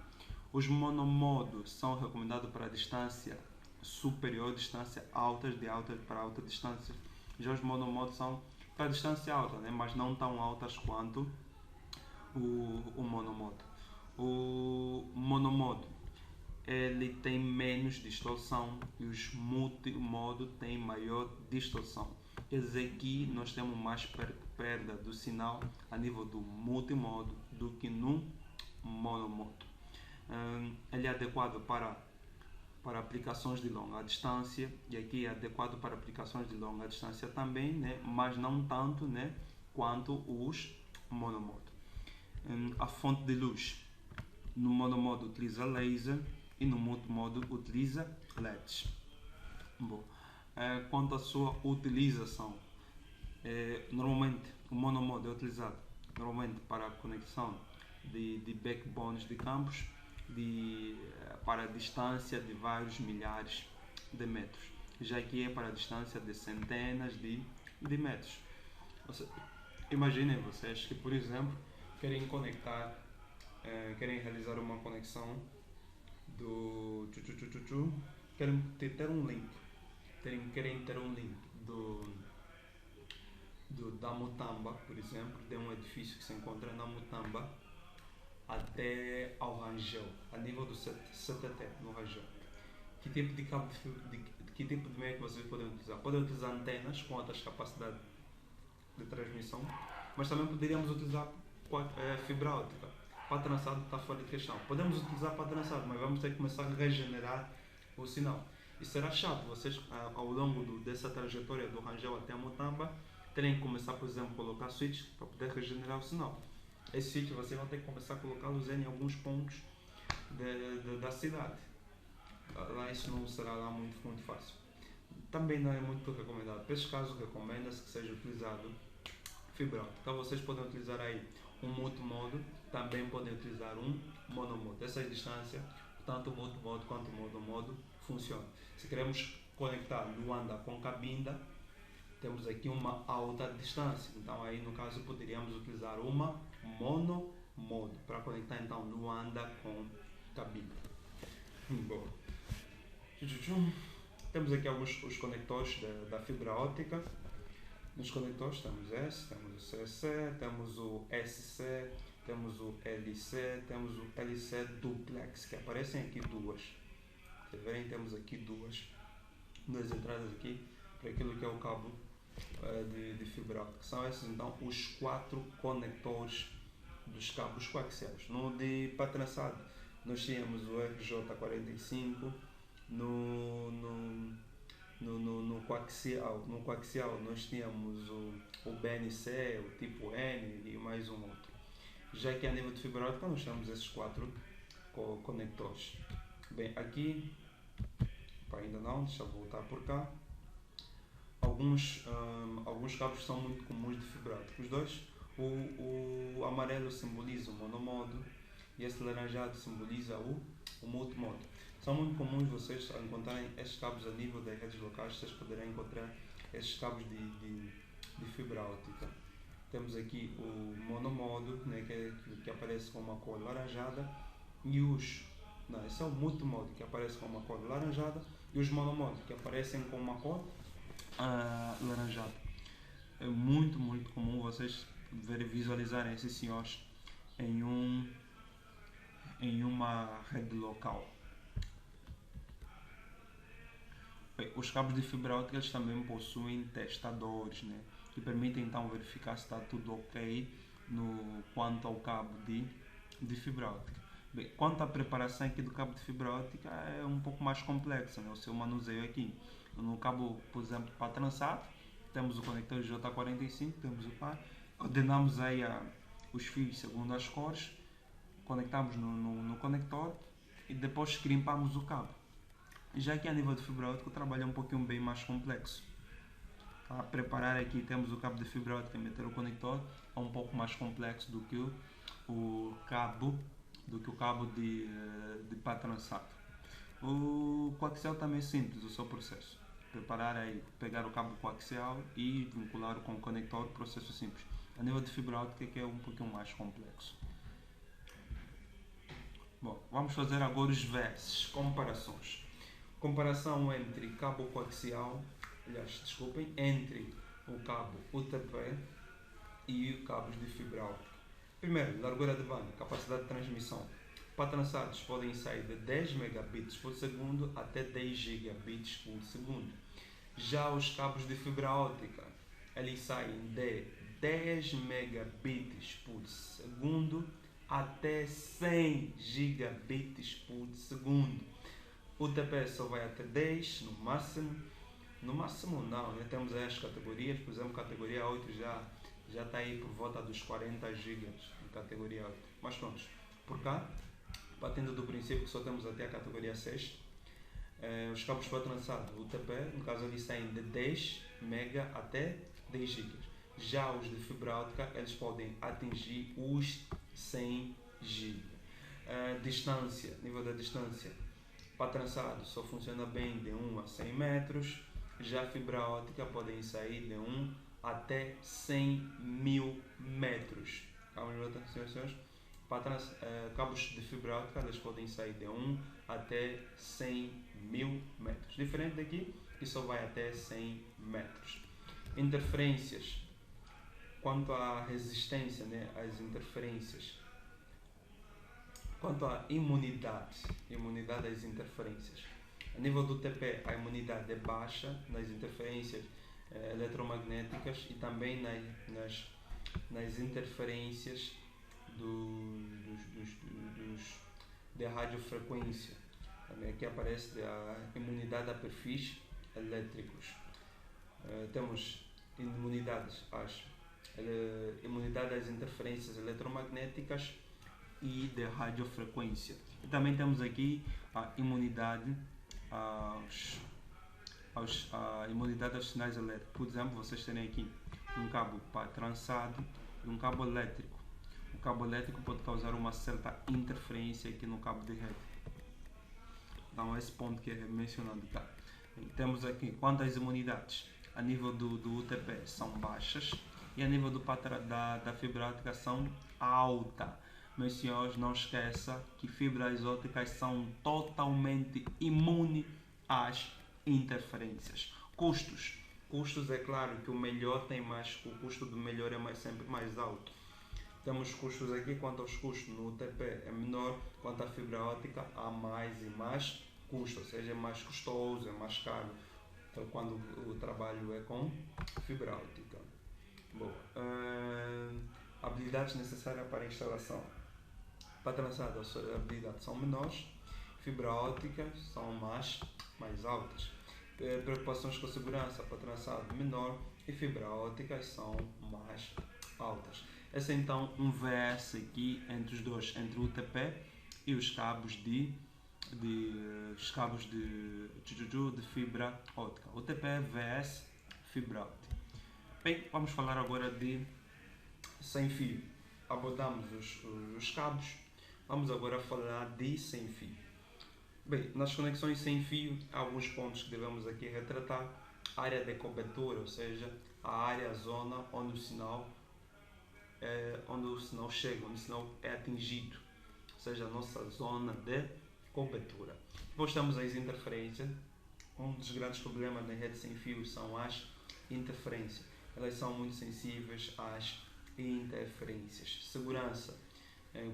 Os monomodo são recomendados para distância superior, distância altas, de alta para alta distância. Já os monomodo são para distância alta, né? Mas não tão altas quanto o monomodo. O monomodo ele tem menos distorção e os multimodo têm maior distorção. Quer dizer que nós temos mais perda do sinal a nível do multimodo do que no monomodo. Ele é adequado para aplicações de longa distância, e aqui é adequado para aplicações de longa distância também, né? Mas não tanto, né, quanto os monomodo. A fonte de luz no monomodo utiliza laser e no multimodo utiliza LEDs. Bom, quanto à sua utilização, normalmente o monomodo é utilizado normalmente para a conexão de backbones de campos para a distância de vários milhares de metros, já que é para a distância de centenas de metros. Imaginem vocês que, por exemplo, querem realizar uma conexão querem ter um link da Mutamba, por exemplo, de um edifício que se encontra na Mutamba até ao Rangel, a nível do CTT, no Rangel. Que tipo de cabo que tipo de meio que vocês podem utilizar? Podem utilizar antenas com altas capacidades de transmissão, mas também poderíamos utilizar fibra óptica. Para trançado está fora de questão. Podemos utilizar para trançado, mas vamos ter que começar a regenerar o sinal. E será chato vocês, ao longo dessa trajetória do Rangel até a Mutamba, terem que começar, por exemplo, a colocar switches para poder regenerar o sinal. Esse switch vocês vão ter que começar a colocá-los em alguns pontos da cidade. Lá isso não será lá muito fácil. Também não é muito recomendado. Para esse caso, recomenda-se que seja utilizado fibra óptica. Então vocês podem utilizar aí um multimodo, também podem utilizar um monomodo. Essa distância, tanto o multimodo quanto o monomodo funcionam. Se queremos conectar Luanda com Cabinda, temos aqui uma alta distância. Então aí no caso poderíamos utilizar uma monomodo para conectar então Luanda com Cabinda. Bom. Temos aqui os conectores da fibra óptica. Nos conectores temos S, temos o CC, temos o SC, temos o LC, temos o LC duplex, que aparecem aqui duas. Vocês verem, temos aqui duas entradas aqui para aquilo que é o cabo de fibra óptica. São esses então os 4 conectores dos cabos coaxiais. No de patrançado nós tínhamos o RJ45, no coaxial nós tínhamos o BNC, o tipo N e mais um outro. Já que a nível de fibra óptica nós temos esses 4 conectores. Bem, aqui ainda não, deixa eu voltar por cá. Alguns cabos são muito comuns de fibra óptica. Os dois, o amarelo simboliza o monomodo e esse laranjado simboliza o multimodo. São muito comuns vocês encontrarem estes cabos a nível das redes locais. Vocês poderão encontrar estes cabos de fibra óptica. Temos aqui o monomodo, né, que aparece com uma cor laranjada, e esse é o multimodo, que aparece com uma cor laranjada, e os monomodos, que aparecem com uma cor laranjada. É muito comum vocês visualizarem esses senhores em uma rede local. Bem, os cabos de fibra óptica eles também possuem testadores, né, que permitem então verificar se está tudo ok quanto ao cabo de fibra óptica. Bem, quanto à preparação aqui do cabo de fibra óptica é um pouco mais complexa, né, o seu manuseio aqui. No cabo, por exemplo, para trançado, temos o conector J45, temos o par, ordenamos aí os fios segundo as cores, conectamos no conector e depois crimpamos o cabo. Já que a nível de fibra óptica o trabalho é um pouquinho bem mais complexo. Para preparar aqui temos o cabo de fibra óptica e meter o conector, é um pouco mais complexo do que o cabo de pá trançado. O coaxial também é simples o seu processo. preparar aí, pegar o cabo coaxial e vincular com o conector, processo simples. A nível de fibra óptica que é um pouquinho mais complexo. Bom, vamos fazer agora os versos, comparações. Comparação entre cabo coaxial, entre o cabo UTP e os cabos de fibra óptica. Primeiro, largura de banda, capacidade de transmissão. Para trançados podem sair de 10 megabits por segundo até 10 gigabits por segundo. Já os cabos de fibra óptica, eles saem de 10 megabits por segundo até 100 gigabits por segundo. O UTP só vai até 10 no máximo. No máximo não, né? Temos as categorias, por exemplo, categoria 8 já está aí por volta dos 40 gigas em categoria 8. Mas pronto, por cá, partindo do princípio que só temos até a categoria 6, os cabos para trançado, o UTP, no caso eles saem de 10 mega até 10 gigas. Já os de fibra óptica, eles podem atingir os 100 gigas. Distância, nível da distância, para trançado só funciona bem de 1 a 100 metros. Já a fibra óptica podem sair de 1 até 100 mil metros. Para cabos de fibra óptica, eles podem sair de 1 até 100 mil metros. Diferente daqui, que só vai até 100 metros. Interferências. Quanto à resistência, né, às interferências. Quanto à imunidade às interferências. A nível do TP, a imunidade é baixa nas interferências eletromagnéticas e também nas interferências de radiofrequência. Aqui aparece a imunidade a perfis elétricos. Temos imunidade às interferências eletromagnéticas e de radiofrequência. E também temos aqui a imunidade a imunidade aos sinais elétricos. Por exemplo, vocês terem aqui um cabo para trançado e um cabo elétrico. O cabo elétrico pode causar uma certa interferência aqui no cabo de rede. Então, esse ponto que é mencionado. Tá? E temos aqui, quanto às imunidades, a nível do UTP são baixas e a nível da fibra óptica são altas. Meus senhores, não esqueça que fibras ópticas são totalmente imunes às interferências. Custos. Custos, é claro que o melhor tem mais, o custo do melhor é sempre mais alto. Temos custos aqui, quanto aos custos no UTP é menor, quanto à fibra óptica há mais e mais custo, ou seja, é mais custoso, é mais caro. Então, quando o trabalho é com fibra óptica. Bom, habilidades necessárias para a instalação. Para trançado, as habilidades são menores, fibra óptica são mais altas. Preocupações com a segurança para trançado menor e fibra óptica são mais altas. Esse é então um VS aqui entre os dois, entre o UTP e os cabos de fibra óptica. UTP, VS, fibra óptica. Bem, vamos falar agora de sem fio. Abordamos os cabos. Vamos agora falar de sem fio. Bem, nas conexões sem fio, há alguns pontos que devemos aqui retratar. A área de cobertura, ou seja, a zona onde o sinal chega, onde o sinal é atingido, ou seja, a nossa zona de cobertura. Depois temos as interferências. Um dos grandes problemas na rede sem fio são as interferências. Elas são muito sensíveis às interferências. Segurança.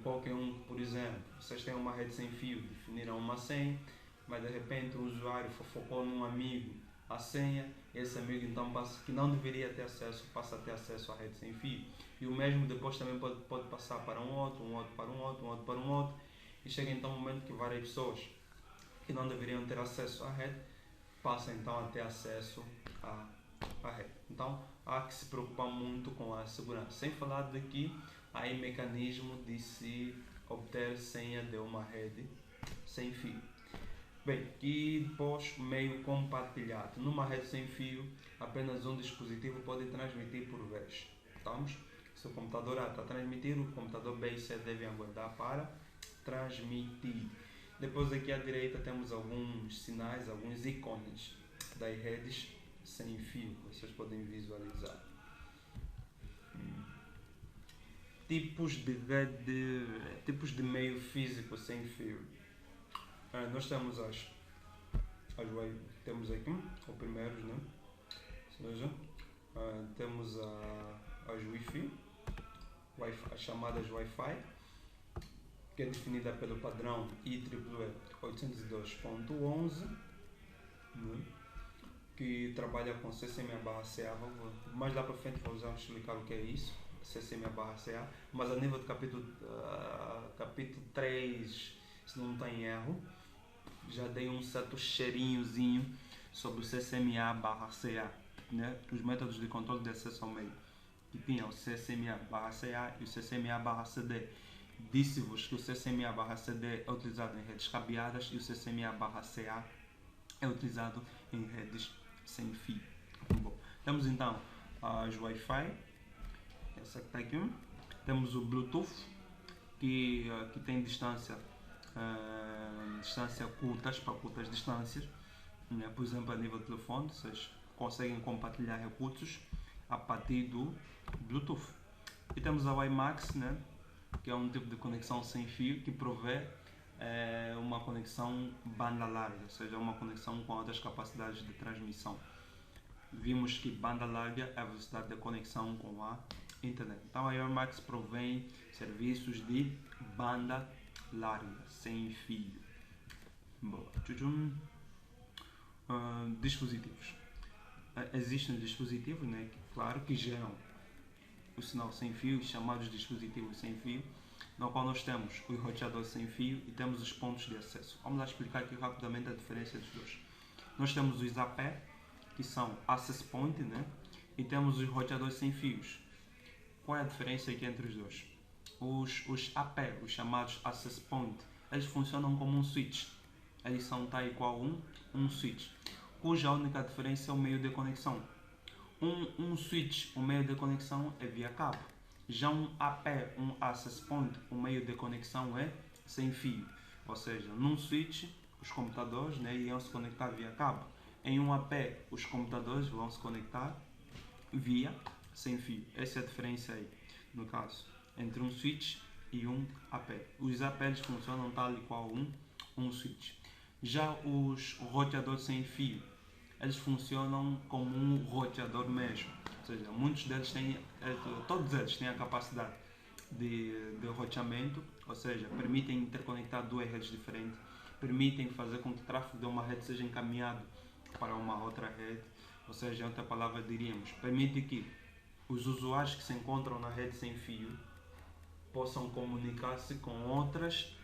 Qualquer um, por exemplo, vocês têm uma rede sem fio, definiram uma senha, mas de repente o usuário fofocou num amigo a senha, esse amigo então que não deveria ter acesso, passa a ter acesso à rede sem fio. E o mesmo depois também pode passar para um outro para um outro, e chega então um momento que várias pessoas que não deveriam ter acesso à rede passam então a ter acesso à rede. Então há que se preocupar muito com a segurança. Sem falar de que há aí mecanismo de se obter senha de uma rede sem fio. Bem, e depois meio compartilhado. Numa rede sem fio, apenas um dispositivo pode transmitir por vez. Estamos? Se o computador A está a transmitir, o computador B e C devem aguardar para transmitir. Depois aqui à direita temos alguns sinais, alguns ícones das redes sem fio, vocês podem visualizar. Tipos de meio físico sem fio. Nós temos temos aqui o primeiro, né? Ou seja, temos as Wi-Fi, as chamadas Wi-Fi, que é definida pelo padrão IEEE 802.11, né? Que trabalha com CCMA/CA. Mais lá para frente vou explicar o que é isso, CCMA/CA, mas a nível do capítulo 3, se não está em erro, já dei um certo cheirinhozinho sobre o CCMA/CA, né? Os métodos de controle de acesso ao meio, que tinham o CCMA/CA e o CCMA/CD. Disse-vos que o CCMA/CD é utilizado em redes cabeadas e o CCMA/CA é utilizado em redes sem fio. Bom, temos então as Wi-Fi, essa que está aqui. Temos o Bluetooth, que tem distância curtas para curtas distâncias, né? Por exemplo, a nível de telefone, vocês conseguem compartilhar recursos a partir do Bluetooth. E temos a WiMAX, né? Que é um tipo de conexão sem fio que provê uma conexão banda larga, ou seja, uma conexão com outras capacidades de transmissão. Vimos que banda larga é a velocidade da conexão com a internet. Então a WiMAX provém serviços de banda larga, sem fio. Boa. Dispositivos. Existem dispositivos, né, claro, que geram o sinal sem fio, chamados dispositivos sem fio, no qual nós temos os roteadores sem fio e temos os pontos de acesso. Vamos lá explicar aqui rapidamente a diferença dos dois. Nós temos os AP, que são Access Point, né? E temos os roteadores sem fios. Qual é a diferença aqui entre os dois? Os AP, os chamados Access Point, eles funcionam como um switch. Eles são tal e qual um switch, cuja única diferença é o meio de conexão. Um switch, o meio de conexão é via cabo. Já um AP, um Access Point, o meio de conexão é sem fio. Ou seja, num switch, os computadores, né, iam se conectar via cabo. Em um AP, os computadores vão se conectar via sem fio. Essa é a diferença aí, no caso, entre um switch e um AP. Os APs funcionam tal e qual um switch. Já os roteadores sem fio, eles funcionam como um roteador mesmo. Ou seja, muitos deles todos eles têm a capacidade de roteamento, ou seja, permitem interconectar duas redes diferentes, permitem fazer com que o tráfego de uma rede seja encaminhado para uma outra rede, ou seja, em outra palavra diríamos, permite que os usuários que se encontram na rede sem fio possam comunicar-se com outras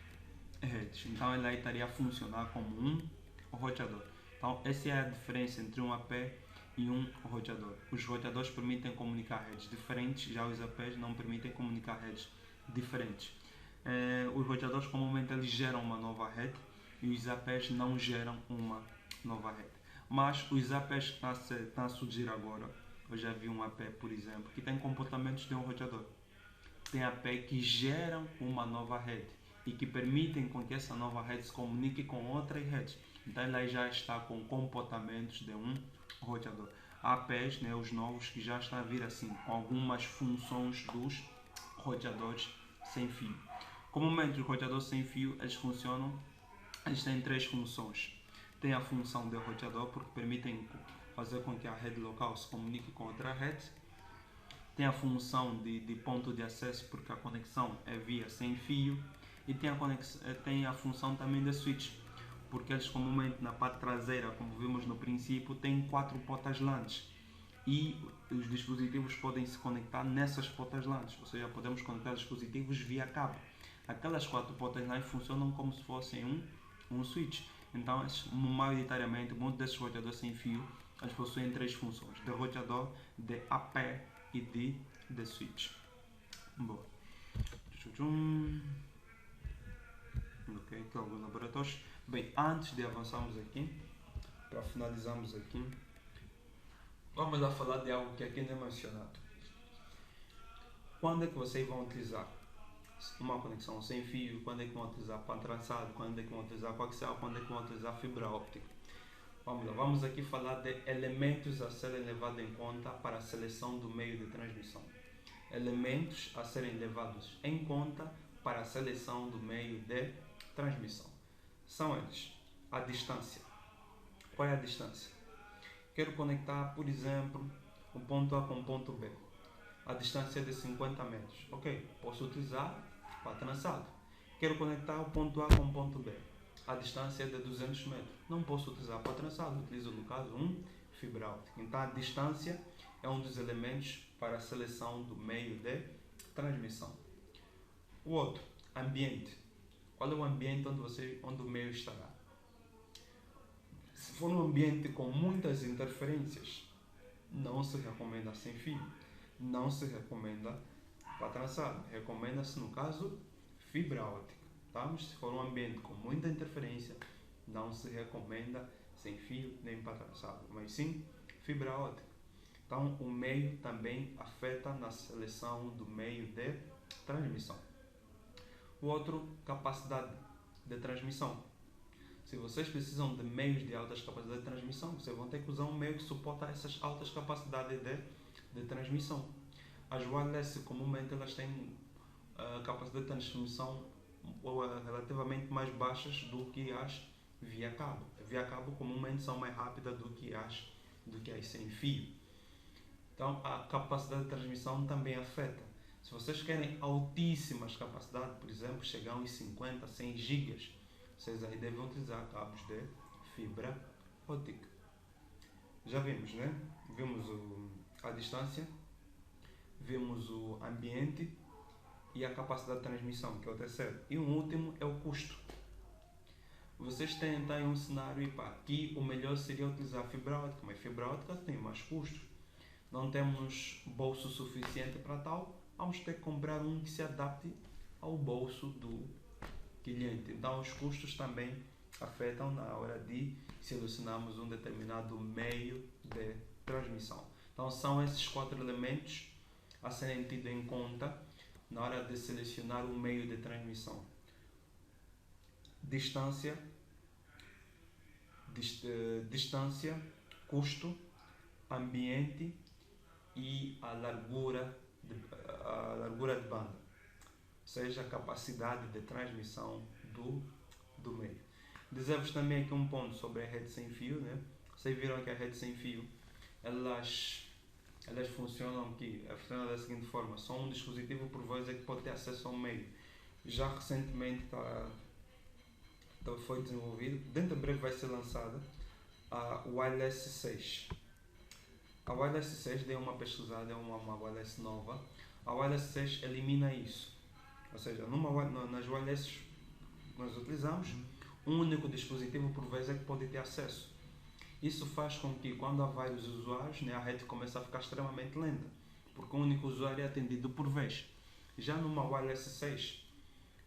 redes. Então ele aí estaria a funcionar como um roteador. Então essa é a diferença entre um AP e um roteador. Os roteadores permitem comunicar redes diferentes, já os APs não permitem comunicar redes diferentes. Os roteadores comumente eles geram uma nova rede e os APs não geram uma nova rede. Mas os APs que estão a surgir agora, eu já vi um AP, por exemplo, que tem comportamentos de um roteador. Tem AP que geram uma nova rede e que permitem com que essa nova rede se comunique com outras redes. Então ela já está com comportamentos de um roteador. Há APs, né, os novos, que já estão a vir assim, com algumas funções dos roteadores sem fio. Comumente os roteadores sem fio, eles têm três funções. Tem a função de roteador, porque permitem fazer com que a rede local se comunique com outra rede. Tem a função de ponto de acesso, porque a conexão é via sem fio. E tem a função também de switch, porque eles comumente na parte traseira, como vimos no princípio, têm 4 portas LANs. E os dispositivos podem se conectar nessas portas LANs, ou seja, podemos conectar dispositivos via cabo. Aquelas 4 portas LAN funcionam como se fossem um switch. Então, maioritariamente, muitos desses roteadores sem fio, eles possuem três funções: de roteador, de AP e de switch. Bom. Ok, aqui alguns laboratórios. Bem, antes de avançarmos aqui, para finalizarmos aqui, vamos lá falar de algo que aqui não é mencionado. Quando é que vocês vão utilizar uma conexão sem fio? Quando é que vão utilizar pan trançado? Quando é que vão utilizar coaxial? Quando é que vão utilizar fibra óptica? Vamos lá, vamos aqui falar de elementos a serem levados em conta para a seleção do meio de transmissão. Elementos a serem levados em conta para a seleção do meio de transmissão. São eles: a distância. Qual é a distância? Quero conectar, por exemplo, um ponto A com um ponto B. A distância é de 50 metros. Ok, posso utilizar para trançado. Quero conectar o ponto A com o ponto B. A distância é de 200 metros. Não posso utilizar para trançado. Utilizo, no caso, fibra óptica. Então, a distância é um dos elementos para a seleção do meio de transmissão. O outro, ambiente. Qual é o ambiente onde o meio estará? Se for um ambiente com muitas interferências, não se recomenda sem fio. Não se recomenda para trançado. Recomenda-se, no caso, fibra óptica. Tá? Mas se for um ambiente com muita interferência, não se recomenda sem fio nem para trançado, mas sim fibra óptica. Então, o meio também afeta na seleção do meio de transmissão. O outro, capacidade de transmissão. Se vocês precisam de meios de altas capacidades de transmissão, vocês vão ter que usar um meio que suporta essas altas capacidades de transmissão. As wireless, comumente, elas têm capacidade de transmissão relativamente mais baixas do que as via cabo. Via cabo, comumente, são mais rápidas do que as sem fio. Então, a capacidade de transmissão também afeta. Se vocês querem altíssimas capacidades, por exemplo, chegar a uns 50, 100 gigas, vocês aí devem utilizar cabos de fibra óptica. Já vimos, né? Vimos a distância, vimos o ambiente e a capacidade de transmissão, que é o terceiro. E o último é o custo. Vocês têm então um cenário aqui o melhor seria utilizar fibra óptica, mas fibra óptica tem mais custos. Não temos bolso suficiente para tal, vamos ter que comprar um que se adapte ao bolso do cliente. Então os custos também afetam na hora de selecionarmos um determinado meio de transmissão. Então são esses 4 elementos a serem tidos em conta na hora de selecionar o meio de transmissão: distância, custo, ambiente e a largura de banda, ou seja, a capacidade de transmissão do meio. Dizer-vos também aqui um ponto sobre a rede sem fio, né? Vocês viram que a rede sem fio, elas funcionam da seguinte forma: só um dispositivo por vez é que pode ter acesso ao meio. Já recentemente foi desenvolvido, dentro de breve vai ser lançada a Wireless 6. A Wireless 6, dei uma pesquisada, é uma Wireless nova. A Wireless 6 elimina isso. Ou seja, nas Wireless que nós utilizamos, um único dispositivo por vez é que pode ter acesso. Isso faz com que, quando há vários usuários, né, a rede começa a ficar extremamente lenta, porque um único usuário é atendido por vez. Já numa Wireless 6,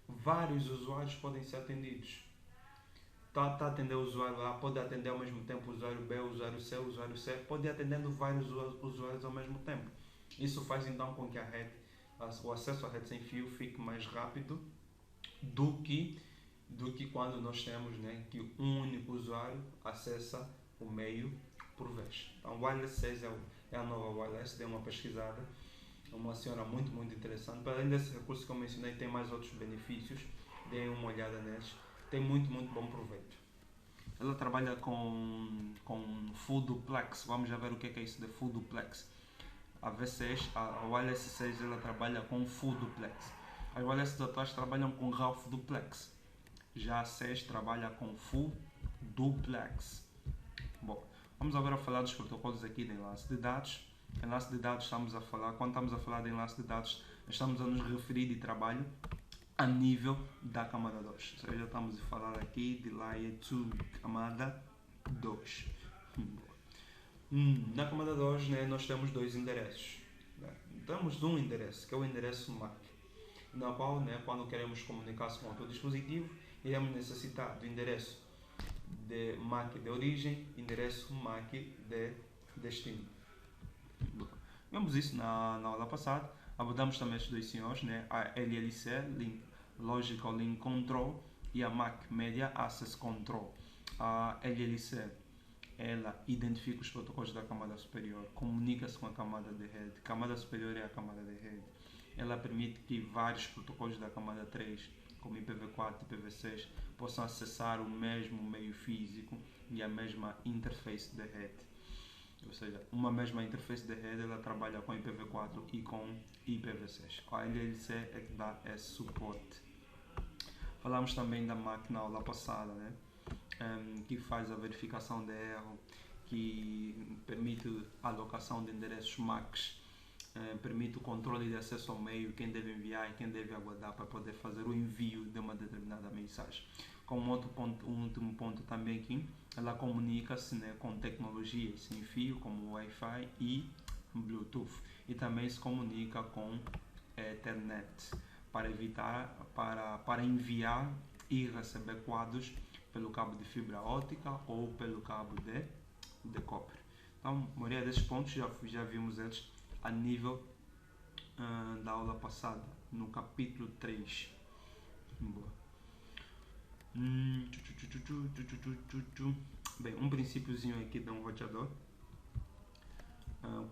vários usuários podem ser atendidos. Está a atender o usuário A, pode atender ao mesmo tempo o usuário B, o usuário C, o usuário C, pode ir atendendo vários usuários ao mesmo tempo. Isso faz então com que o acesso à rede sem fio fique mais rápido do que quando nós temos, né, que um único usuário acessa o meio por vez. Então, o Wireless 6 é a nova Wireless, dei uma pesquisada, é uma senhora muito, muito interessante. Para além desse recurso que eu mencionei, tem mais outros benefícios, deem uma olhada neles, tem muito, muito bom proveito. Ela trabalha com Full Duplex, vamos já ver o que é isso de Full Duplex. A V6, a Wireless 6, ela trabalha com Full Duplex. As Wireless atuais trabalham com Half Duplex. Já a 6 trabalha com Full Duplex. Bom, vamos agora falar dos protocolos aqui de enlace de dados. Enlace de dados, quando estamos a falar de enlace de dados, estamos a nos referir de trabalho a nível da camada 2. Ou seja, estamos a falar aqui de Layer 2, camada 2. Na camada 2, né, nós temos 2 endereços. Né? Temos um endereço, que é o endereço MAC, na qual, né, quando queremos comunicar-se com outro dispositivo, iremos necessitar do endereço de MAC de origem, endereço MAC de destino. Vimos isso na aula passada. Abordamos também estes dois senhores, né? A LLC, Logical Link Control, e a MAC, Media Access Control. A LLC ela identifica os protocolos da camada superior, comunica-se com a camada de rede, camada superior é a camada de rede. Ela permite que vários protocolos da camada 3, como IPv4 e IPv6, possam acessar o mesmo meio físico e a mesma interface de rede. Ou seja, uma mesma interface de rede, ela trabalha com IPv4 e com IPv6. A LLC é que dá esse suporte. Falamos também da MAC na aula passada, né? Que faz a verificação de erro, que permite a alocação de endereços MACs, permite o controle de acesso ao meio, quem deve enviar e quem deve aguardar para poder fazer o envio de uma determinada mensagem. Como um último ponto também aqui, ela comunica-se, né, com tecnologias sem fio, como Wi-Fi e Bluetooth, e também se comunica com Ethernet para enviar e receber quadros pelo cabo de fibra óptica ou pelo cabo de cobre. Então, a maioria desses pontos já vimos eles a nível da aula passada, no capítulo 3. Boa. Bem, um princípiozinho aqui de um roteador.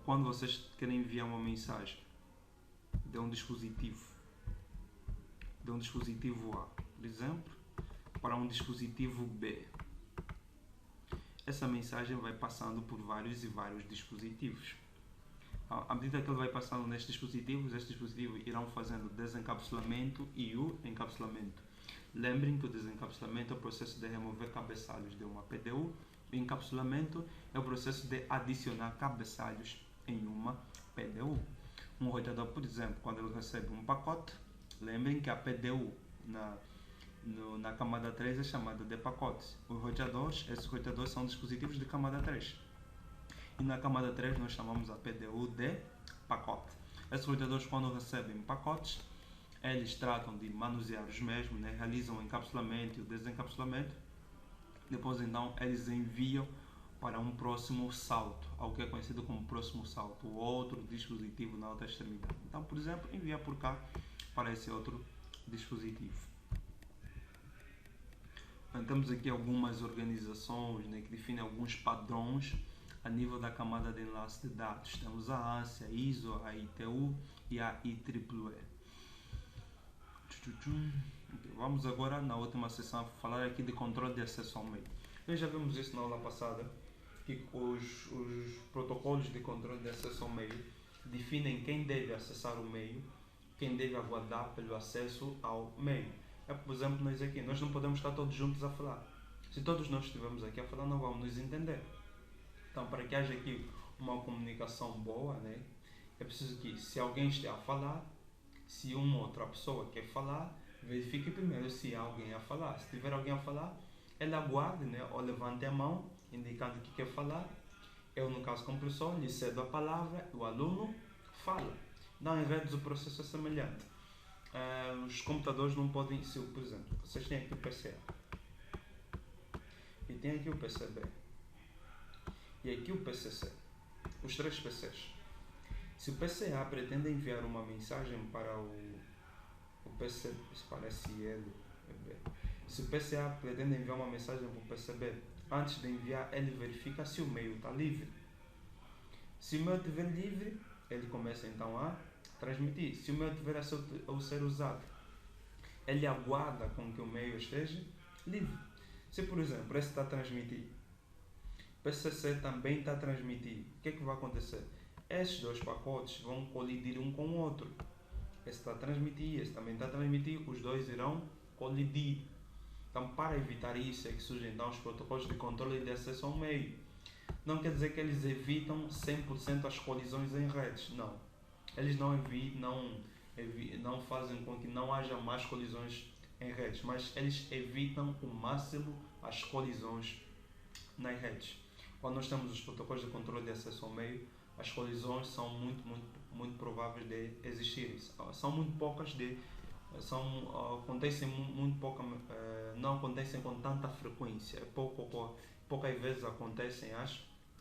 Quando vocês querem enviar uma mensagem de um dispositivo A, por exemplo, para um dispositivo B, essa mensagem vai passando por vários dispositivos. À medida que ele vai passando nestes dispositivos, estes dispositivos irão fazendo o desencapsulamento e o encapsulamento. Lembrem que o desencapsulamento é o processo de remover cabeçalhos de uma PDU. O encapsulamento é o processo de adicionar cabeçalhos em uma PDU. Um roteador, por exemplo, quando ele recebe um pacote, lembrem que a PDU na camada 3 é chamada de pacotes. Esses roteadores são dispositivos de camada 3. E na camada 3 nós chamamos a PDU de pacote. Esses roteadores, quando recebem pacotes, eles tratam de manusear os mesmos, né? Realizam o encapsulamento e o desencapsulamento. Depois então eles enviam para um próximo salto, algo que é conhecido como próximo salto, o outro dispositivo na outra extremidade. Então, por exemplo, enviar por cá para esse outro dispositivo. Então, temos aqui algumas organizações, né, que definem alguns padrões a nível da camada de enlace de dados. Temos a ANSI, a ISO, a ITU e a IEEE. Vamos agora na última sessão falar aqui de controle de acesso ao meio. Nós já vimos isso na aula passada, que os protocolos de controle de acesso ao meio definem quem deve acessar o meio, quem deve aguardar pelo acesso ao meio. Por exemplo, nós não podemos estar todos juntos a falar. Se todos nós estivermos aqui a falar, não vamos nos entender. Então, para que haja aqui uma comunicação boa, né, é preciso que, se alguém estiver a falar, se uma outra pessoa quer falar, verifique primeiro se há alguém a falar. Se tiver alguém a falar, ela aguarde, né, ou levante a mão, indicando que quer falar. Eu, no caso como professor, lhe cedo a palavra, o aluno fala. Não, em redes o processo é semelhante. Os computadores não podem, por exemplo, vocês têm aqui o PCA e tem aqui o PCB e aqui o PCC, os três PCs. Se o PCA pretende enviar uma mensagem para o PC, parece ele, se o PCA pretende enviar uma mensagem para o PCB, antes de enviar, ele verifica se o meio está livre. Se o meio estiver livre, ele começa então a transmitir. Se o meio estiver a ser usado, ele aguarda com que o meio esteja livre. Se, por exemplo, esse está a transmitir, o PCC também está a transmitir, o que é que vai acontecer? Esses dois pacotes vão colidir um com o outro. Esse está a transmitir, esse também está a transmitir, os dois irão colidir. Então, para evitar isso, é que surgem então os protocolos de controle de acesso ao meio. Não quer dizer que eles evitam 100% as colisões em redes, não. Eles não fazem com que não haja mais colisões em redes, mas eles evitam o máximo as colisões nas redes. Quando nós temos os protocolos de controle de acesso ao meio, as colisões são muito prováveis de existirem. São muito poucas, acontecem muito pouca, não acontecem com tanta frequência. Poucas vezes acontecem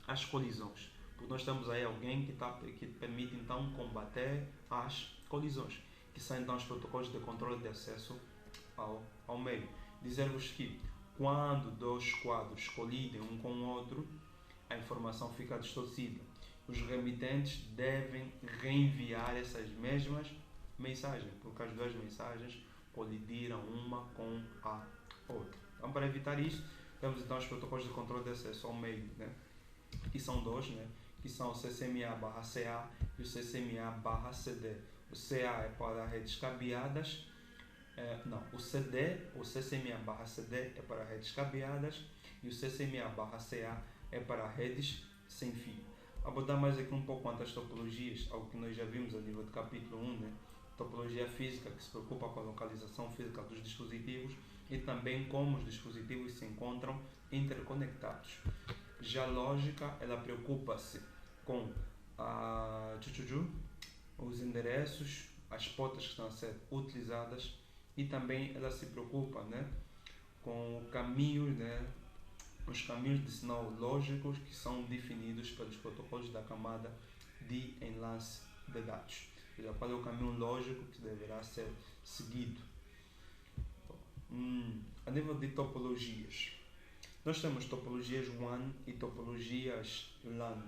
as colisões. Porque nós temos aí alguém que permite então combater as colisões, que são então os protocolos de controle de acesso ao meio. Dizer-vos que quando dois quadros colidem um com o outro, a informação fica distorcida. Os remitentes devem reenviar essas mesmas mensagens, porque as duas mensagens colidiram uma com a outra. Então, para evitar isso, temos então os protocolos de controle de acesso ao meio, né? Que são dois, né? Que são o CCMA/CA e o CCMA/CD. O CA é para redes cabeadas, o CD, o CCMA/CD é para redes cabeadas e o CCMA/CA é para redes sem fio. Abordar mais aqui um pouco quanto às topologias, algo que nós já vimos a nível do capítulo 1, né? Topologia física, que se preocupa com a localização física dos dispositivos e também como os dispositivos se encontram interconectados. Já a lógica, ela preocupa-se com os endereços, as portas que estão a ser utilizadas e também ela se preocupa, né, com caminhos, né, os caminhos de sinal lógicos que são definidos pelos protocolos da camada de enlace de dados. Ou seja, qual é o caminho lógico que deverá ser seguido. A nível de topologias, nós temos topologias WAN e topologias LAN.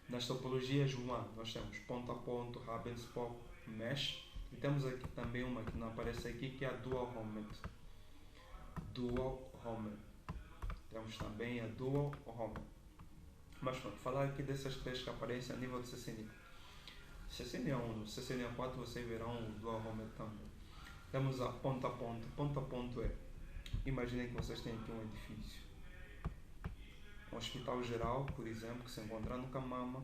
Nas topologias WAN, nós temos ponto a ponto, hub and spoke, mesh, e temos aqui também uma que não aparece aqui, que é a dual homed. Temos também a dual homed. Mas pronto, falar aqui dessas três que aparecem a nível de CCNA. CCNA1, no CCNA4 vocês verão o dual homed também. Temos a ponto a ponto. Ponto a ponto é, imaginem que vocês têm aqui um edifício, um hospital geral, por exemplo, que se encontra no Camama,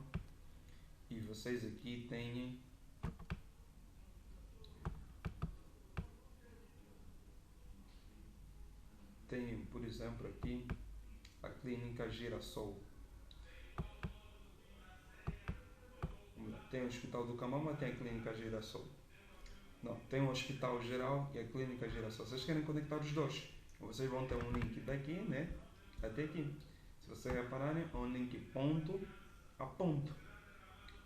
e vocês aqui têm por exemplo, aqui a clínica Girassol. Tem o hospital do Camama, tem a clínica Girassol. Não, tem o hospital geral e a clínica Girassol. Vocês querem conectar os dois? Vocês vão ter um link daqui, né, até aqui. Se vocês repararem, é um link ponto a ponto.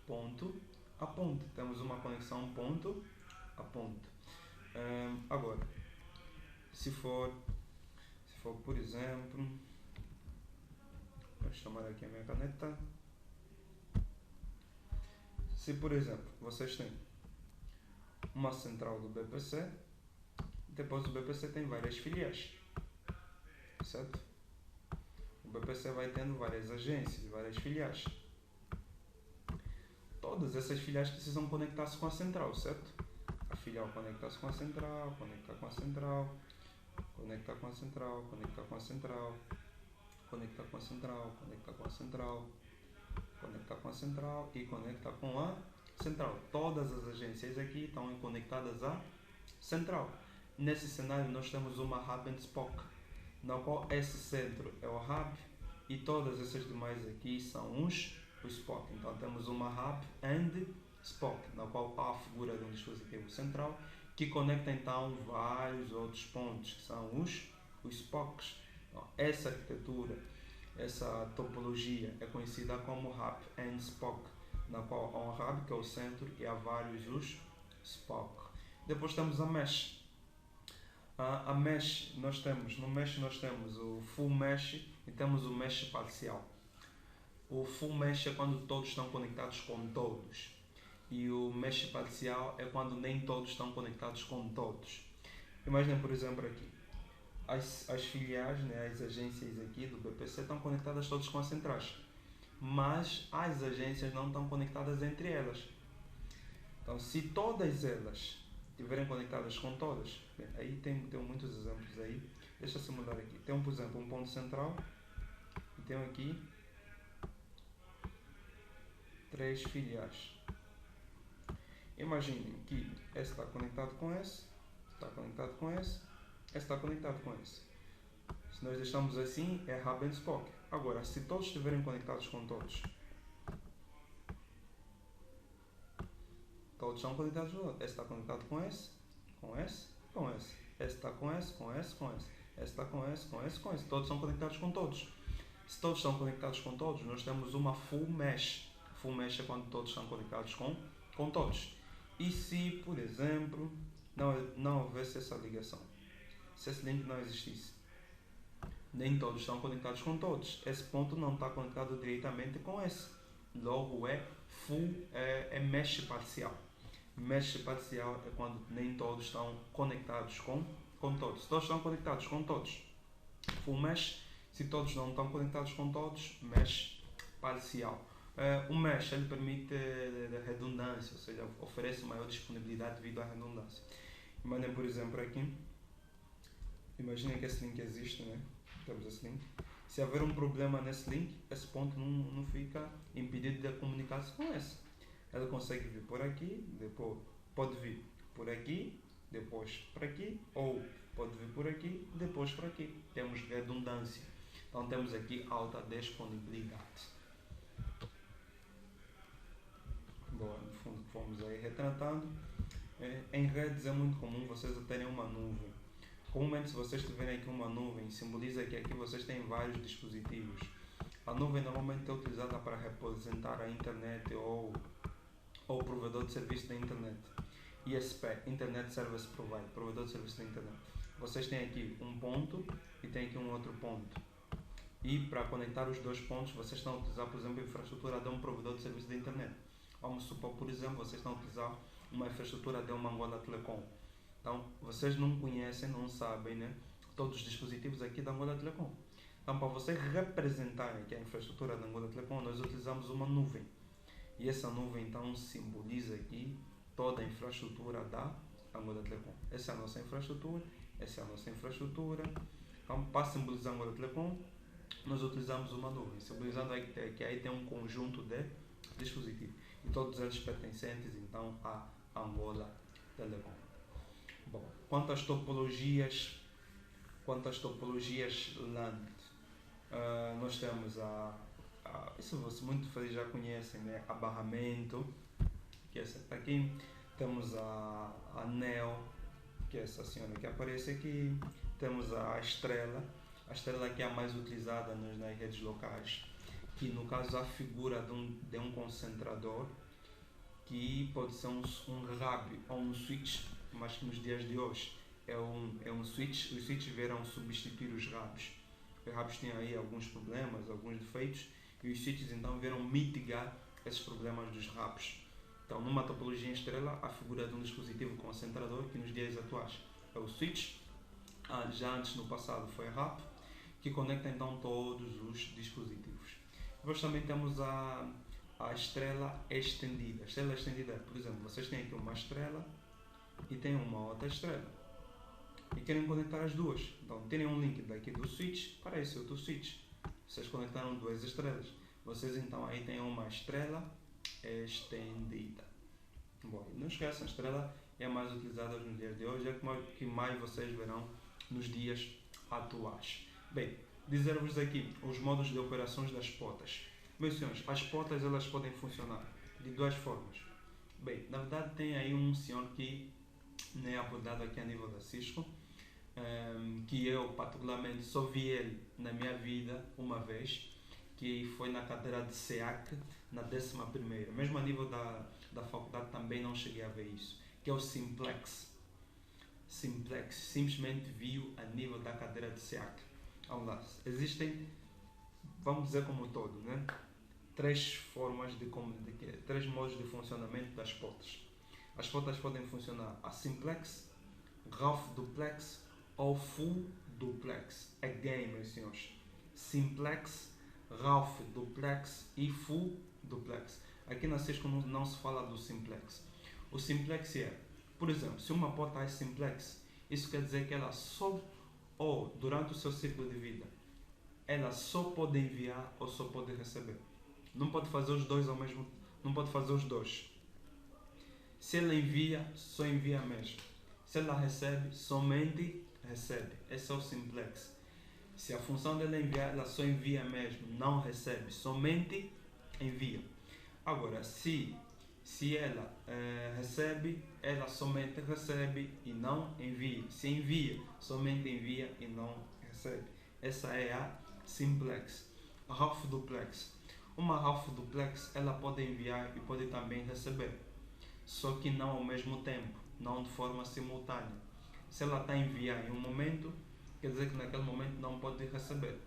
Ponto a ponto. Temos uma conexão ponto a ponto. Agora, se for, por exemplo, vou chamar aqui a minha caneta. Se, por exemplo, vocês têm uma central do BPC, depois o BPC tem várias filiais, certo? O BPC vai tendo várias agências, várias filiais. Todas essas filiais precisam conectar-se com a central, certo? A filial conecta-se com a central, conecta com a central, conecta com a central, conecta com a central, conecta com a central, conecta com a central, conecta com a central e conecta com a central. Todas as agências aqui estão conectadas à central. Nesse cenário nós temos uma hub and spoke, na qual esse centro é o hub e todas essas demais aqui são os spoke. Então temos uma hub and spoke, na qual há a figura de um dispositivo central que conecta então vários outros pontos, que são os spokes. Então, essa arquitetura, essa topologia é conhecida como hub and spoke, na qual há um hub que é o centro e há vários os spoke. Depois temos a mesh. No mesh nós temos o full mesh e temos o mesh parcial. O full mesh é quando todos estão conectados com todos. E o mesh parcial é quando nem todos estão conectados com todos. Imaginem, por exemplo, aqui. As filiais, né, as agências aqui do BPC estão conectadas todas com as centrais. Mas as agências não estão conectadas entre elas. Então, se todas elas estiverem conectadas com todas, bem, aí tem muitos exemplos aí. Deixa eu simular aqui. Tem, por exemplo, um ponto central e tem aqui 3 filiais. Imaginem que esse está conectado com esse, está conectado com esse está conectado com esse. Se nós deixamos assim, é hub and spoke. Agora, se todos estiverem conectados com todos, todos estão conectados com esse está conectado com esse, com esse, com esse. Esse está com esse, com esse, com esse. Esse está com esse, com esse, com esse. Todos são conectados com todos. Se todos estão conectados com todos, nós temos uma full mesh. Full mesh é quando todos estão conectados com todos. E se, por exemplo, não houvesse essa ligação, se esse link não existisse, Nem todos estão conectados com todos. Esse ponto não está conectado diretamente com esse. Logo é mesh parcial. Mesh parcial é quando nem todos estão conectados com todos. Todos estão conectados com todos. Full mesh. Se todos não estão conectados com todos, mesh parcial. O mesh ele permite redundância, ou seja, oferece maior disponibilidade devido à redundância. Imaginem, por exemplo, aqui. Imaginem que esse link existe, né? Temos esse link. Se haver um problema nesse link, esse ponto não fica impedido de comunicar-se com esse. Ela consegue vir por aqui, depois pode vir por aqui, depois para aqui, ou pode vir por aqui, depois para aqui. Temos redundância. Então temos aqui alta disponibilidade. Bom, no fundo fomos aí retratando. Em redes é muito comum vocês terem uma nuvem. Comumente, se vocês tiverem aqui uma nuvem, simboliza que aqui vocês têm vários dispositivos. A nuvem normalmente é utilizada para representar a internet ou o provedor de serviço da internet. ISP, Internet Service Provider, provedor de serviço da internet. Vocês têm aqui um ponto e têm aqui um outro ponto. E para conectar os dois pontos, vocês estão a utilizar, por exemplo, a infraestrutura de um provedor de serviço da internet. Vamos supor, por exemplo, vocês estão a utilizar uma infraestrutura de uma Angola Telecom. Então, vocês não conhecem, não sabem, né, todos os dispositivos aqui da Angola Telecom. Então, para vocês representarem aqui a infraestrutura da Angola Telecom, nós utilizamos uma nuvem. E essa nuvem, então, simboliza aqui toda a infraestrutura da Angola Telecom. Essa é a nossa infraestrutura, essa é a nossa infraestrutura. Então, para simbolizar a Angola Telecom, nós utilizamos uma nuvem, simbolizando que aí tem um conjunto de dispositivos. E todos eles pertencentes, então, à Angola Telecom. Bom, quanto às topologias LAN, nós temos isso muitos de vocês já conhecem, né? A barramento, que é essa aqui. Temos a NEO, que é essa senhora que aparece aqui. Temos a estrela que é a mais utilizada nas redes locais, que no caso a figura de um concentrador, que pode ser um hub ou um switch, mas que nos dias de hoje é um switch. Os switches vieram substituir os hubs. Os hubs têm aí alguns problemas, alguns defeitos, e os switches então vieram mitigar esses problemas dos hubs. Então, numa topologia em estrela, a figura de um dispositivo concentrador, que nos dias atuais é o switch, já antes no passado foi a hub, que conecta então todos os dispositivos. Depois também temos a estrela estendida. A estrela estendida, por exemplo, vocês têm aqui uma estrela e tem uma outra estrela e querem conectar as duas. Então, terem um link daqui do switch para esse outro switch. Vocês conectaram duas estrelas. Vocês então aí têm uma estrela estendida. Bom, não esqueçam, a estrela é mais utilizada nos dias de hoje, é que mais vocês verão nos dias atuais. Bem, dizer-vos aqui os modos de operações das potas. Meus senhores, as potas elas podem funcionar de duas formas. Bem, na verdade tem aí um senhor que é abordado aqui a nível da Cisco, que eu particularmente só vi ele na minha vida uma vez, que foi na cadeira de SEAC, na 11ª. Mesmo a nível da faculdade também não cheguei a ver isso, que é o Simplex. Simplex, simplesmente viu a nível da cadeira de SEAC. Vamos lá, existem, vamos dizer como um todo, né? Três modos de funcionamento das potas. As potas podem funcionar a Simplex, Half Duplex ou Full Duplex. Again, meus senhores, Simplex, Half Duplex e Full Duplex. Aqui na Cisco não se fala do Simplex. O Simplex é, por exemplo, se uma porta é Simplex, isso quer dizer que ela só, ou durante o seu ciclo de vida, ela só pode enviar ou só pode receber. Não pode fazer os dois ao mesmo, não pode fazer os dois. Se ela envia, só envia mesmo. Se ela recebe, somente recebe. Esse é o Simplex. Se a função dela é enviar, ela só envia mesmo, não recebe, somente envia. Agora, se ela recebe, ela somente recebe e não envia. Se envia, somente envia e não recebe. Essa é a Simplex. A Half Duplex. Uma Half Duplex, ela pode enviar e pode também receber, só que não ao mesmo tempo, não de forma simultânea. Se ela está a enviar em um momento, quer dizer que naquele momento não pode receber.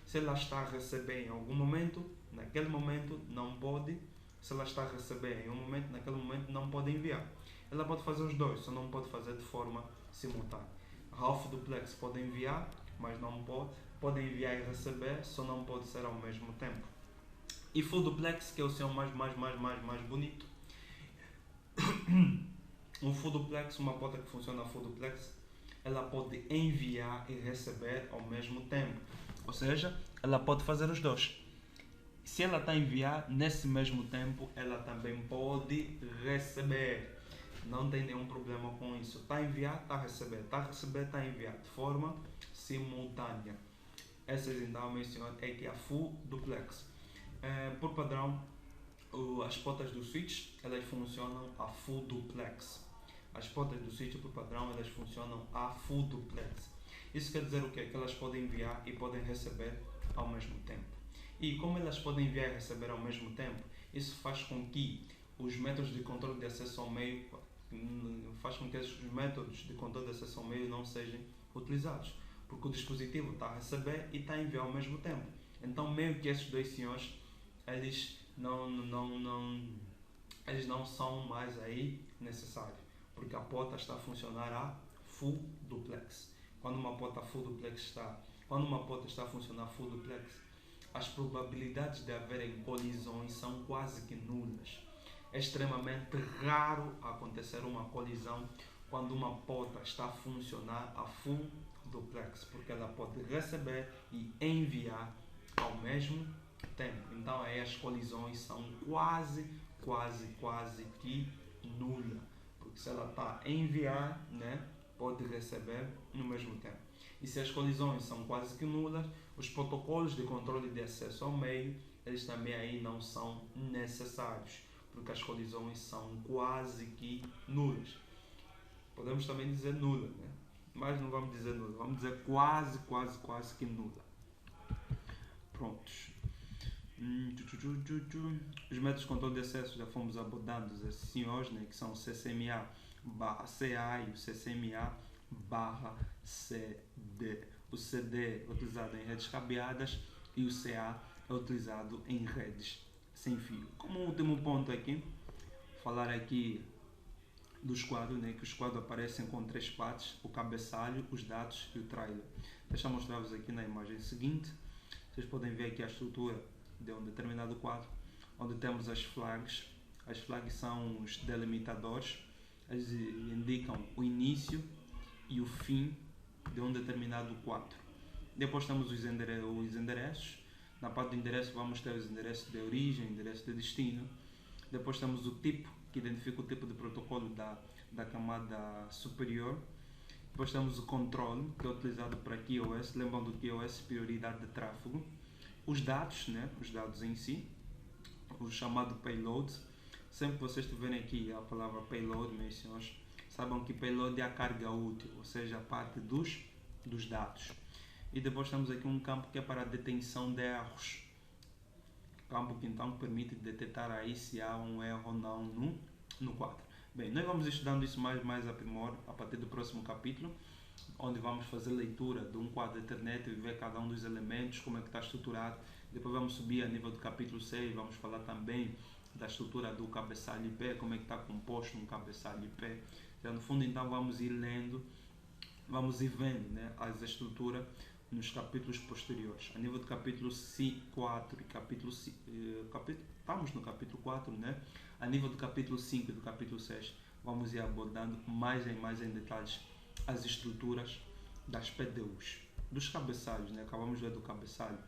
Se ela está a receber em algum momento, naquele momento não pode. Se ela está a receber em um momento, naquele momento não pode enviar. Ela pode fazer os dois, só não pode fazer de forma simultânea. Half duplex pode enviar, mas não pode. Pode enviar e receber, só não pode ser ao mesmo tempo. E full duplex, que é o seu mais bonito. Um full duplex, uma porta que funciona full duplex, ela pode enviar e receber ao mesmo tempo. Ou seja, ela pode fazer os dois. Se ela está a enviar, nesse mesmo tempo, ela também pode receber. Não tem nenhum problema com isso. Está a enviar, está a receber. Está a receber, está a enviar. De forma simultânea. Essas então menciono é que é a full duplex. Por padrão, as portas do switch, elas funcionam a full duplex. As portas do switch, por padrão, elas funcionam a full duplex. Isso quer dizer o quê? Que elas podem enviar e podem receber ao mesmo tempo. E como elas podem enviar e receber ao mesmo tempo, isso faz com que os métodos de controle de acesso ao meio não sejam utilizados, porque o dispositivo está a receber e está a enviar ao mesmo tempo. Então, meio que esses dois senhores, eles não são mais aí necessários, porque a porta está a funcionar a full duplex. Quando uma porta está a funcionar full duplex, as probabilidades de haverem colisões são quase que nulas. É extremamente raro acontecer uma colisão quando uma porta está a funcionar a full duplex, porque ela pode receber e enviar ao mesmo tempo. Então aí as colisões são quase que nulas, porque se ela está a enviar, né, pode receber no mesmo tempo. E se as colisões são quase que nulas, os protocolos de controle de acesso ao meio, eles também aí não são necessários, porque as colisões são quase que nulas. Podemos também dizer nula, né? Mas não vamos dizer nula, vamos dizer quase que nula. Prontos. Os métodos de controle de acesso já fomos abordando assim hoje, né? Que são o CCMA/CA e o CCMA/CD. O CD é utilizado em redes cabeadas e o CA é utilizado em redes sem fio. Como último ponto aqui, falar aqui dos quadros, né, que os quadros aparecem com três partes: o cabeçalho, os dados e o trailer. Deixa eu mostrar-vos aqui na imagem seguinte. Vocês podem ver aqui a estrutura de um determinado quadro, onde temos as flags. As flags são os delimitadores, eles indicam o início e o fim de um determinado quadro. Depois temos os endereços. Na parte do endereço vamos ter os endereços de origem, endereço de destino. Depois temos o tipo, que identifica o tipo de protocolo da camada superior. Depois temos o controle, que é utilizado para QoS. Lembram do QoS, prioridade de tráfego. Os dados, né? Os dados em si, o chamado payload. Sempre que vocês tiverem aqui a palavra payload, meus senhores, saibam que payload é a carga útil, ou seja, a parte dos dados. E depois temos aqui um campo que é para a detenção de erros. Campo que então permite detectar aí se há um erro ou não no quadro. Bem, nós vamos estudando isso mais aprimor a partir do próximo capítulo, onde vamos fazer leitura de um quadro de internet e ver cada um dos elementos, como é que está estruturado. Depois vamos subir a nível do capítulo 6, vamos falar também da estrutura do cabeçalho IP, como é que está composto um cabeçalho IP. Então, no fundo, então, vamos ir lendo, vamos ir vendo, né, as estruturas nos capítulos posteriores. A nível do capítulo 4 e capítulo 5, estamos no capítulo 4, né? A nível do capítulo 5 e do capítulo 6, vamos ir abordando mais em detalhes as estruturas das PDUs, dos cabeçalhos, né? Acabamos de ver do cabeçalho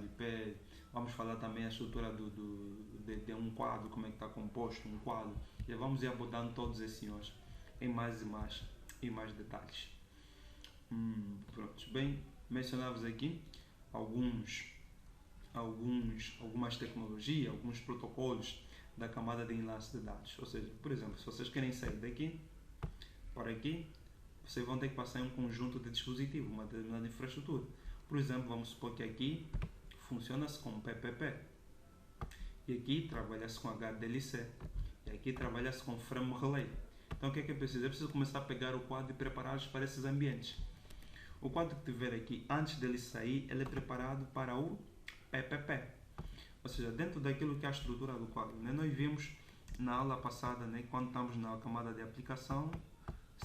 IP, vamos falar também a estrutura de um quadro, como é que está composto um quadro, e vamos ir abordando todos esses hoje em mais detalhes. Pronto, bem, mencionava aqui algumas tecnologias, alguns protocolos da camada de enlace de dados. Ou seja, por exemplo, se vocês querem sair daqui para aqui, vocês vão ter que passar em um conjunto de dispositivos, uma determinada infraestrutura. Por exemplo, vamos supor que aqui funciona-se com PPP, e aqui trabalha-se com HDLC, e aqui trabalha-se com Frame Relay. Então o que é preciso? É preciso começar a pegar o quadro e preparar-os para esses ambientes. O quadro que tiver aqui, antes dele sair, ele é preparado para o PPP. Ou seja, dentro daquilo que é a estrutura do quadro. Né? Nós vimos na aula passada, né, quando estamos na camada de aplicação,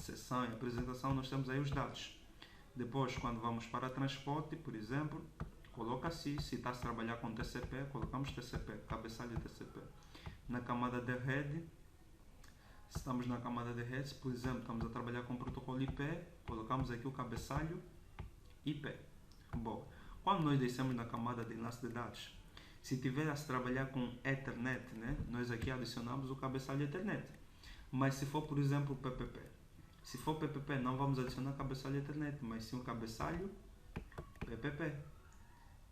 sessão e apresentação, nós temos aí os dados. Depois, quando vamos para transporte, por exemplo, coloca-se, se está a trabalhar com TCP, colocamos TCP, cabeçalho TCP. Na camada de rede, se estamos na camada de rede, por exemplo, estamos a trabalhar com protocolo IP, colocamos aqui o cabeçalho IP. Bom, quando nós descemos na camada de enlace de dados, se tiver a se trabalhar com Ethernet, né, nós aqui adicionamos o cabeçalho Ethernet. Mas se for, por exemplo, PPP, se for PPP, não vamos adicionar cabeçalho Ethernet, mas sim o cabeçalho PPP.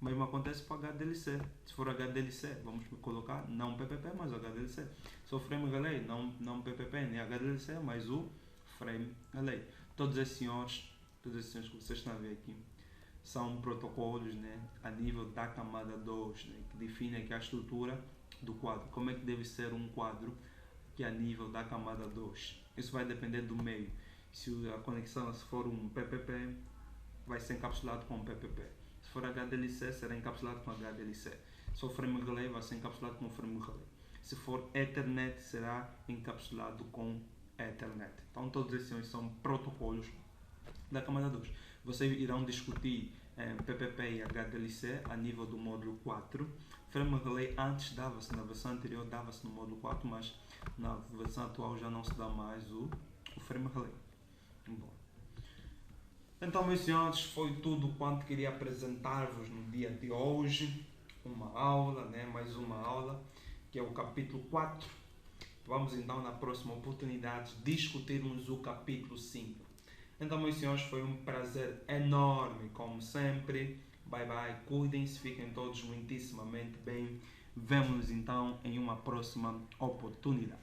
O mesmo acontece para HDLC. Se for HDLC, vamos colocar não PPP, mas HDLC. Se for Frame Relay, não PPP nem HDLC, mas o Frame Relay. Todos esses senhores que vocês estão a ver aqui são protocolos, né, a nível da camada 2, né, que define aqui a estrutura do quadro. Como é que deve ser um quadro que é a nível da camada 2. Isso vai depender do meio. Se a conexão se for um PPP, vai ser encapsulado com PPP. Se for HDLC, será encapsulado com HDLC. Se for Frame Relay, vai ser encapsulado com Frame Relay. Se for Ethernet, será encapsulado com Ethernet. Então, todos esses são protocolos da camada 2. Vocês irão discutir PPP e HDLC a nível do módulo 4. Frame Relay antes dava-se, na versão anterior dava-se no módulo 4, mas na versão atual já não se dá mais o Frame Relay. Bom. Então, meus senhores, foi tudo quanto queria apresentar-vos no dia de hoje. Uma aula, né? Mais uma aula, que é o capítulo 4. Vamos então, na próxima oportunidade, discutirmos o capítulo 5. Então, meus senhores, foi um prazer enorme, como sempre. Bye bye, cuidem-se, fiquem todos muitíssimamente bem. Vemo-nos então em uma próxima oportunidade.